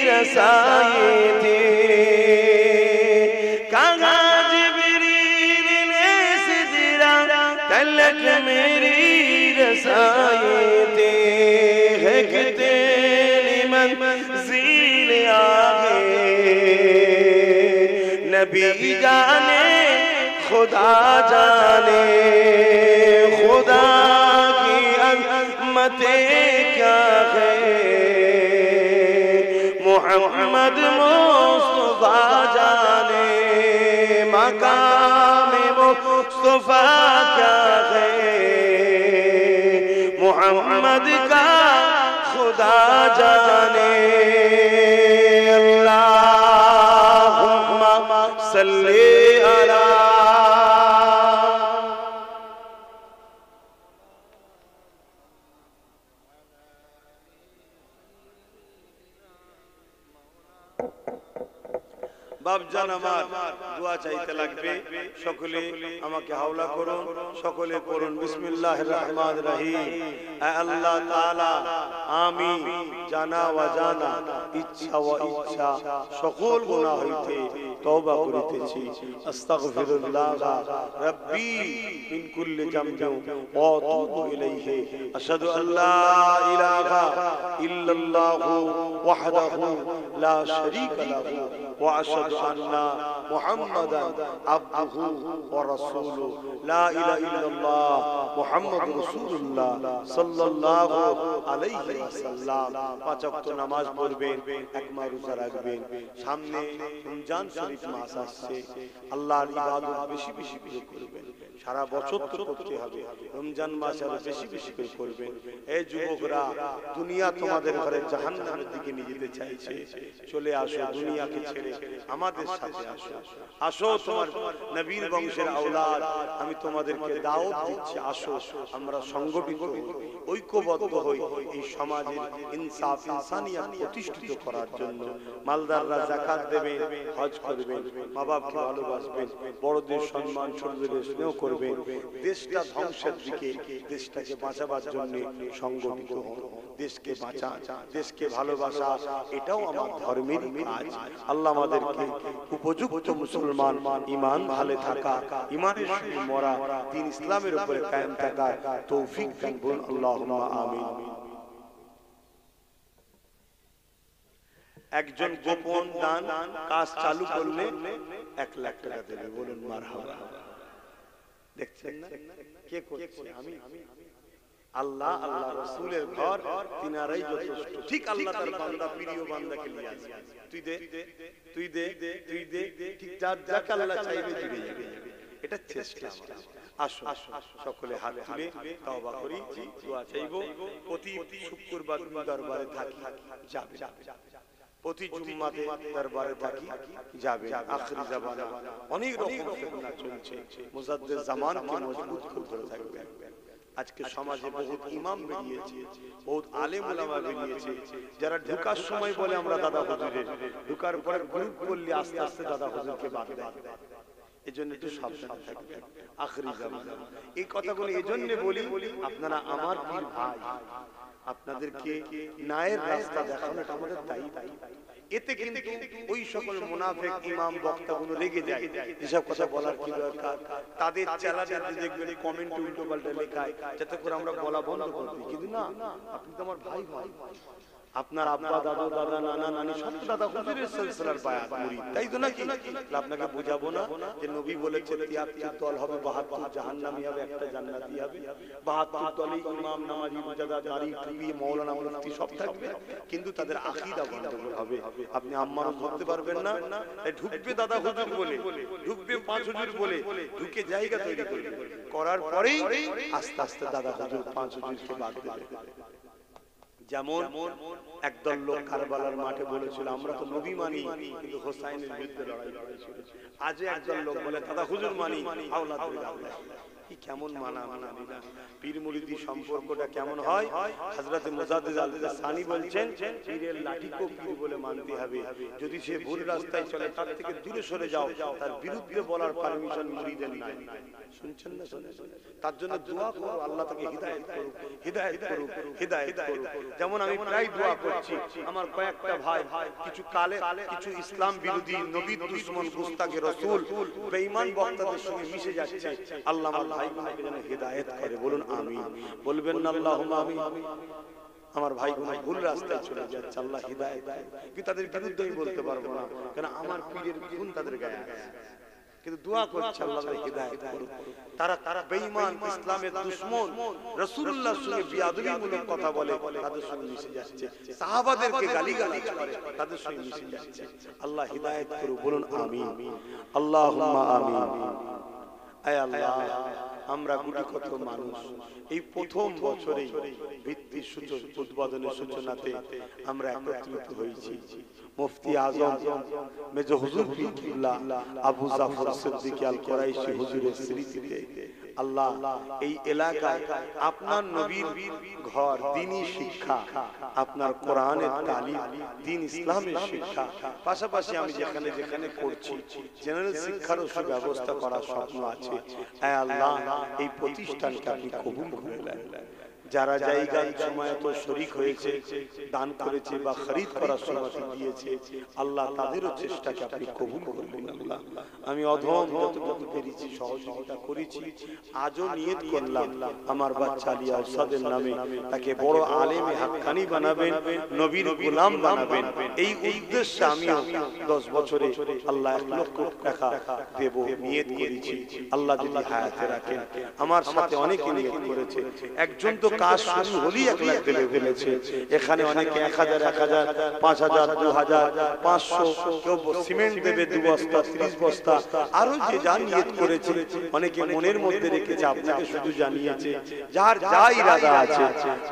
रसाई थी तलक मेरी रसाई थी है कि तेरी मंज़िल आगे नबी जाने खुदा जाने खुदा की अज़मते क्या है मोहम्मद मुस्तफा जाने मकामे मुस्तफा क्या है मोहम्मद का खुदा जाने अल्लाहुम्मा सल्ली अला বাপজান আমার দোয়া চাইতে লাগবে সকলে আমাকে হাওলা করুন সকলে পড়ুন বিসমিল্লাহির রহমানির রহিম এ আল্লাহ তাআলা আমি জানা ওয়া জানা ইচ্ছা ওয়া ইচ্ছা সকল গুনাহ হইতে তওবা করিতেছি আস্তাগফিরুল্লাহ রাব্বি মিন কুল্লি জামবিন ওয়া আতুবু ইলাইহি আশহাদু আল্লা ইলাহা ইল্লাল্লাহু ওয়াহদাহু লা শারীকা লাহু ওয়া আশহাদু আন্না মুহাম্মাদান আবদুহু ওয়া রাসূলুহু লা ইলাহা ইল্লাল্লাহ মুহাম্মাদুর রাসূলুল্লাহ সাল্লাল্লাহু আলাইহি ওয়াসাল্লাম পাঁচ ওয়াক্ত নামাজ পড়বেন একমা রোজা রাখবেন সামনে রমজান শরীফ মাস আসছে আল্লাহর ইবাদত বেশি বেশি করে করবেন সারা বছর তো করতে হবে রমজান মাসে আরো বেশি বেশি করে করবেন এই যুবকরা দুনিয়া তোমাদের ঘরে জাহান্নামের দিকে নিয়ে যেতে চাইছে চলে আসো দুনিয়াকে ছেড়ে আমাদের সাথে আসো আসো তোমার নবীর বংশের আওলাদ আমি তোমাদেরকে দাওয়াত দিচ্ছি আসো আমরা সংগঠিত হই ঐক্যবদ্ধ হই এই সমাজের ইনসাফ ইনসানিয়াত প্রতিষ্ঠিত করার জন্য মালদাররা যাকাত দেবেন হজ করবেন মা বাপকে ভালোবাসবেন বড়দের সম্মান ছোটদের স্নেহ করবেন দেশটা ধ্বংসের দিকে দেশটাকে বাঁচাবার জন্য সংগঠিত হন দেশকে বাঁচা দেশকে ভালোবাসা এটাও আমার ধর্মের কাজ আল্লাহ আমাদেরকে উপযুক্ত মুসলমান ঈমান ভালো থাকা ঈমানের সঙ্গে মরা দ্বীন ইসলামের উপরে কায়েম থাকা তৌফিক দান করুন আল্লাহুম্মা আমিন একজন গোপন দান কাজ চালু করলে 1 লাখ টাকা দেবে বলুন মারহাবা দেখছেন না কে করছে আমি আল্লাহ আল্লাহ রাসূলের ঘর তিনারাই যথেষ্ট ঠিক আল্লাহ তার বান্দা প্রিয় বান্দাকে নিয়ে আসে তুই দে তুই দে তুই দে ঠিক যাকে আল্লাহ চাইবে দিবে এটা চেষ্টা আসো সকলে হাত তুলে তওবা করি দোয়া চাইবো প্রতি শুক্রবার দরবারে থাকি যাবে প্রতি জুম্মাতে দরবারে থাকি যাবে আখিরি জামানা অনেক রকম ফিতনা চলছে মুজাদ্দিদ জামানকে মজবুত করে ধরে থাকবে আজকে সমাজে বহুত ইমাম বেরিয়েছে বহুত আলেম ওলামা বেরিয়েছে যারা ঢোকার সময় বলে আমরা দাদা হুজুরের ঢোকার পরে গ্রুপ করলে আস্তে আস্তে দাদা হুজুরকে বাদ দেয় এজন্য একটু সাবধান থাকবেন আখিরি জামানা এই কথাগুলো এজন্য বলি আপনারা আমার পীর ভাই আপনাদেরকে ন্যায়ের রাস্তা দেখানোটা আমাদের দায়িত্ব এতে কিন্তু ওই সকল মুনাফিক ইমাম বক্তাগুলো রেগে যায় এসব কথা বলার কি দরকার তাদের চ্যানেলে দেখবেন কমেন্ট উল্টো পাল্টা লেখায় যাতে করে আমরা বলা বন্ধ করে দিই কিন্তু না আপনি তো আমার ভাই ভাই আপনার আব্বা দাদা দাদা নানা নানি সব দাদা হুজুরের সিলসিলার বায়াত মুরিদ তাই তো নাকি আপনাকে বোঝাবো না যে নবী বলেছে 73 দল হবে 72 জাহান্নামী হবে একটা জান্নাতি হবে 72 দলে ইমাম নামাজি মুজাদা দাড়ি টুপি মাওলানা মুফতি সব থাকবে কিন্তু তাদের আকীদা গন্ডগোল হবে আপনি আম্মারও ধরতে পারবেন না তাই ঢুকবে দাদা হুজুর বলে ঢুকবে পাঁচ হুজুর বলে ঢুকে জায়গা তৈরি করবে করার পরেই আস্তে আস্তে দাদা হুজুর পাঁচ হুজুরকে বাদ দেবে যেমন একদল লোক কারবালার মাঠে বলেছিল আমরা তো নবী মানি কিন্তু হোসাইনের বিরুদ্ধে লড়াই করেছিল আজ একদল লোক বলে দাদা হুজুর মানি আওলাদ আল্লাহ কি কেমন মানা মানি না পীর মুরিদি সম্পর্কটা কেমন হয় হযরত মুজাদ্দিদ আল-সানি বলছেন পীরের লাঠিকে পীর বলে মানতে হবে যদি সে ভুল রাস্তায় চলে তার থেকে দূরে সরে যাও তার বিরুদ্ধে বলার পারমিশন মুরিদের নাই শুনছেন না শুনছেন তার জন্য দোয়া করো আল্লাহ তাকে হিদায়াত করুক হিদায়াত করুক হিদায়াত করুক যেমন আমি প্রায় দোয়া করছি আমার কয়েকটা ভাই কিছু কালে কিছু ইসলাম বিরোধী নবীর দুশমন গুস্তাখে রাসূল বেঈমান বক্তাদের সঙ্গে মিশে যাচ্ছে আল্লাহ আমার ভাইগুলোকে যেন হিদায়াত করে বলুন আমিন বলবেন না আল্লাহুম্মা আমিন আমার ভাইগুলো ভুল রাস্তায় চলে যাচ্ছে আল্লাহ হিদায়াত করে কিন্তু তাদের বিরুদ্ধে আমি বলতে পারবো না কারণ আমার পীরের গুণ তাদের গায়ে আছে কিন্তু দোয়া করছে আল্লাহ তাদের হিদায়াত করুক তারা বেঈমান ইসলামের দুশমন রাসূলুল্লাহর সঙ্গে বিয়াদবিমূলক কথা বলে তাদের সঙ্গে মিশে যাচ্ছে সাহাবাদেরকে গালিগালাজ করে তাদের সঙ্গে মিশে যাচ্ছে আল্লাহ হিদায়াত করুক বলুন আমিন আল্লাহুম্মা আমিন আয় আল্লাহ আমরা গুটি কত মানুষ এই প্রথম বছরেই ভিত্তির সূচনা উদ্বোধনের সূচনাতে আমরা একত্রিত হয়েছি মুফতি আজম মেজর হুজুর কিবলা আবু জাফর সিদ্দিক আল কুরাইশি হুজুরের স্মৃতিতে আল্লাহ এই এলাকায় আপনার নবীর ঘর দ্বীনি শিক্ষা আপনার কোরআনের তালিম দ্বীন ইসলামের শিক্ষা পাশাপাশি আমি যেখানে যেখানে করছি জেনারেল শিক্ষারও সুব্যবস্থা করার স্বপ্ন আছে হে আল্লাহ এই প্রতিষ্ঠানকে আপনি কবুল করে নেন যারা জায়গা সময় তো শরীক হয়েছে দান করেছে বা খরিদ করার সময় দিয়েছে আল্লাহ তাদেরও চেষ্টাকে আপনি কবুল করবেন আল্লাহ আমি অধম যতটুকু পেরেছি সহযোগিতা করেছি আজও নিয়ত করলাম আমার বাচ্চা আলী আসাদের নামে তাকে বড় আলেমে হাক্কানি বানাবেন নবীর গোলাম বানাবেন এই উদ্দেশ্যে আমিও 10 বছরে আল্লাহ 1 লক্ষ টাকা দেব নিয়ত করেছি আল্লাহ যদি হায়াতে রাখেন আমার সাথে অনেকে নিয়ত করেছে একজন তো কাজ শুরু হলি 1 লাখ দেবে বলেছে এখানে অনেকে 1000 1000 5000 2000 500 কেউ সিমেন্ট দেবে 2 বস্তা 30 বস্তা আরো যে যা নিয়ত করেছে অনেকে মনের মধ্যে রেখেছে আপনাকে শুধু জানিয়েছে যার যা ইরাদা আছে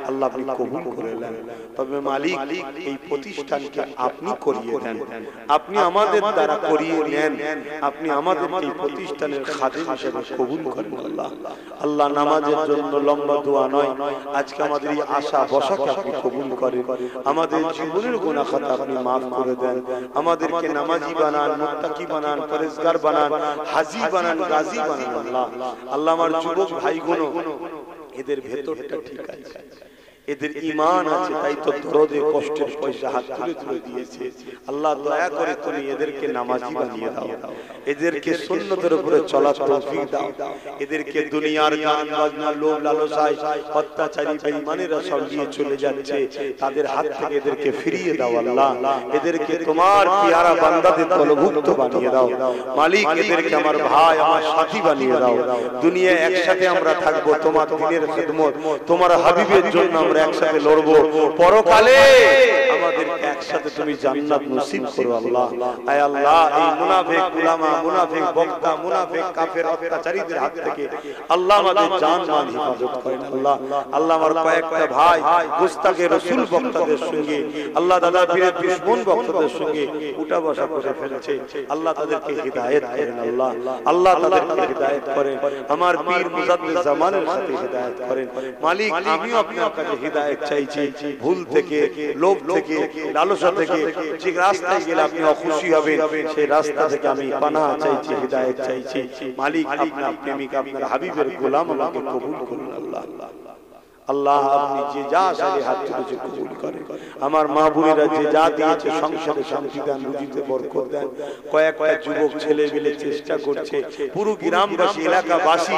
আল্লাহ আপনি কবুল করে নেন তবে মালিক এই প্রতিষ্ঠানকে আপনি করিয়ে দেন আপনি আমাদের দ্বারা করিয়ে নেন আপনি আমাদের এই প্রতিষ্ঠানের খাদেম হিসেবে কবুল করেন আল্লাহ আল্লাহ নামাজের জন্য লম্বা দোয়া নয় আজকে আমাদের এই আশা বসাকে আপনি কবুল করেন আমাদের জীবনের গুনাহ খাতা আপনি maaf করে দেন আমাদেরকে নামাজি বানান মুত্তাকি বানান পরেজগার বানান হাজী বানান গাজী বানান আল্লাহ আল্লাহ আমার যুবক ভাইগুলো এদের ভেতরটা ঠিক আছে এদের ঈমান আছে তাই তো দরদে কষ্টের পয়সা হাত তুলে তুলে দিয়েছে আল্লাহ দয়া করে তুমি এদেরকে নামাজি বানিয়ে দাও এদেরকে সুন্নতের উপরে চলার তৌফিক দাও এদেরকে দুনিয়ার গান বাজনা লোভ লালসায় অত্যাচারী বেঈমানেরা সব নিয়ে চলে যাচ্ছে তাদের হাত থেকে এদেরকে ফিরিয়ে দাও আল্লাহ এদেরকে তোমার পিয়ারা বান্দাদের দলভুক্ত বানিয়ে দাও মালিক এদেরকে আমার ভাই আমার সাথী বানিয়ে দাও দুনিয়ায় একসাথে আমরা থাকবো তোমার দ্বীনের খিদমত তোমার হাবিবের জন্য আমরা আমরা একসাথে লড়বো, পরকালে আমাদের একসাথে তুমি জান্নাত নসিব করো আল্লাহ। আয় আল্লাহ, এই মুনাফিক উলামা, মুনাফিক বক্তা, মুনাফিক কাফের অত্যাচারীদের হাত থেকে আল্লাহ আমাদের জান মান হেফাজত করেন আল্লাহ। আল্লাহ আমার কয়েকটা ভাই গুস্তাখে রাসূল বক্তাদের সঙ্গে, আল্লাহ দাদা পীরের দুশমন বক্তাদের সঙ্গে উঠা বসা করে ফেলেছে, আল্লাহ তাদেরকে হিদায়াত করেন আল্লাহ। আল্লাহ তাদেরকে হিদায়াত করেন, আমার পীর মুজাদ্দিদ জামানের সাথে হিদায়াত করেন মালিক। আমিও আপনার কাছে হিদায়াত চাইছি, ভুল থেকে, লোভ থেকে, লালসা থেকে, যে রাস্তায় গেলে আপনি অখুশি হবেন সেই রাস্তা থেকে আমি পানাহ চাইছি, হিদায়াত চাইছি মালিক। আপনার প্রেমিক, আপনার হাবিবের গোলাম আমাকে কবুল করুন আল্লাহ। আল্লাহ আপনি যে যা সাথে হাত তুলেছে কবুল করেন। আমার মা বোনেরা যে যা দিয়েছে সংসারে শান্তি দান, রুজিতে বরকত দেন। কয়েকটা যুবক ছেলে মিলে চেষ্টা করছে, পুরো গ্রামবাসী এলাকাবাসী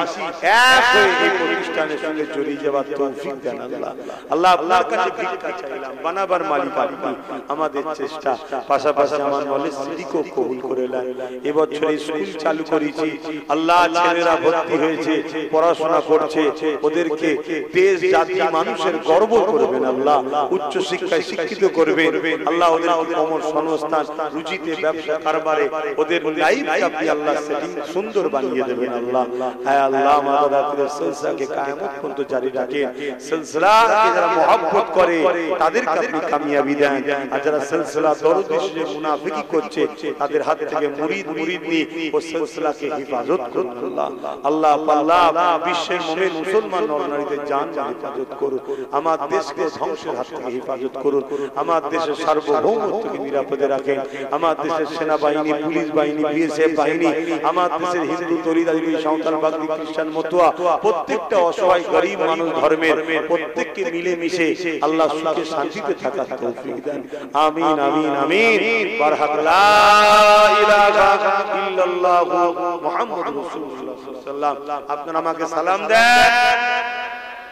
এক হয়ে এই প্রতিষ্ঠানের সঙ্গে জড়িয়ে যাওয়ার তৌফিক দেন আল্লাহ। আল্লাহ আপনার কাছে ভিক্ষা চাইলাম, বানাবার মালিক আপনি। আমাদের চেষ্টা পাশাপাশি আমার নলেজ সিটিকেও কবুল করে নেন। এবছর স্কুল চালু করেছি আল্লাহ, ছেলেরা ভর্তি হয়েছে, পড়াশোনা করছে, ওদেরকে দেশ মানুষের গর্ব করবেন আল্লাহ, উচ্চ শিক্ষায় শিক্ষিত করবেন আল্লাহ। ওদের কর্মসংস্থান, রুজিতে, ব্যবসা কারবারে ওদের লাইফকে আপনি আল্লাহ সেটিং সুন্দর বানিয়ে দেবেন আল্লাহ। হ্যাঁ আল্লাহ, আমাদের রাতের সিলসিলাকে কিয়ামত পর্যন্ত জারি রাখেন। সিলসিলাকে যারা মহব্বত করে তাদেরকে আপনি কামিয়াবি দেন, আর যারা সিলসিলা দরদি শিরে মুনাফিকি করছে তাদের হাত থেকে মুরিদ নিয়ে ও সিলসিলাকে হেফাজত করুন আল্লাহ। আল্লাহ আল্লাহ বিশ্বের মুমিন মুসলমান নরনারীদের জান হেফাজত করুন, আমার দেশকে ধ্বংসের হাত থেকে হেফাজত করুন, আমার দেশের সার্বভৌমত্বকে নিরাপদে রাখেন, আমার দেশের সেনাবাহিনী, পুলিশ বাহিনী, বিএসএফ বাহিনী, আমার দেশের হিন্দু তরিদারি, সাঁওতাল, বাগদি, খ্রিস্টান, মতুয়া প্রত্যেকটা অসহায় গরিব মানুষ ধর্মের প্রত্যেককে মিলে মিশে আল্লাহ সুখে শান্তিতে থাকার তৌফিক দেন। আমিন আমিন আমিন। বারহাক লা ইলাহা ইল্লাল্লাহু মুহাম্মাদুর রাসূলুল্লাহ সাল্লাল্লাহু আলাইহি ওয়াসাল্লাম। আপনারা আমাকে সালাম দেন।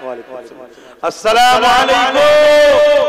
ওয়া আলাইকুম আসসালাম। আসসালামু আলাইকুম।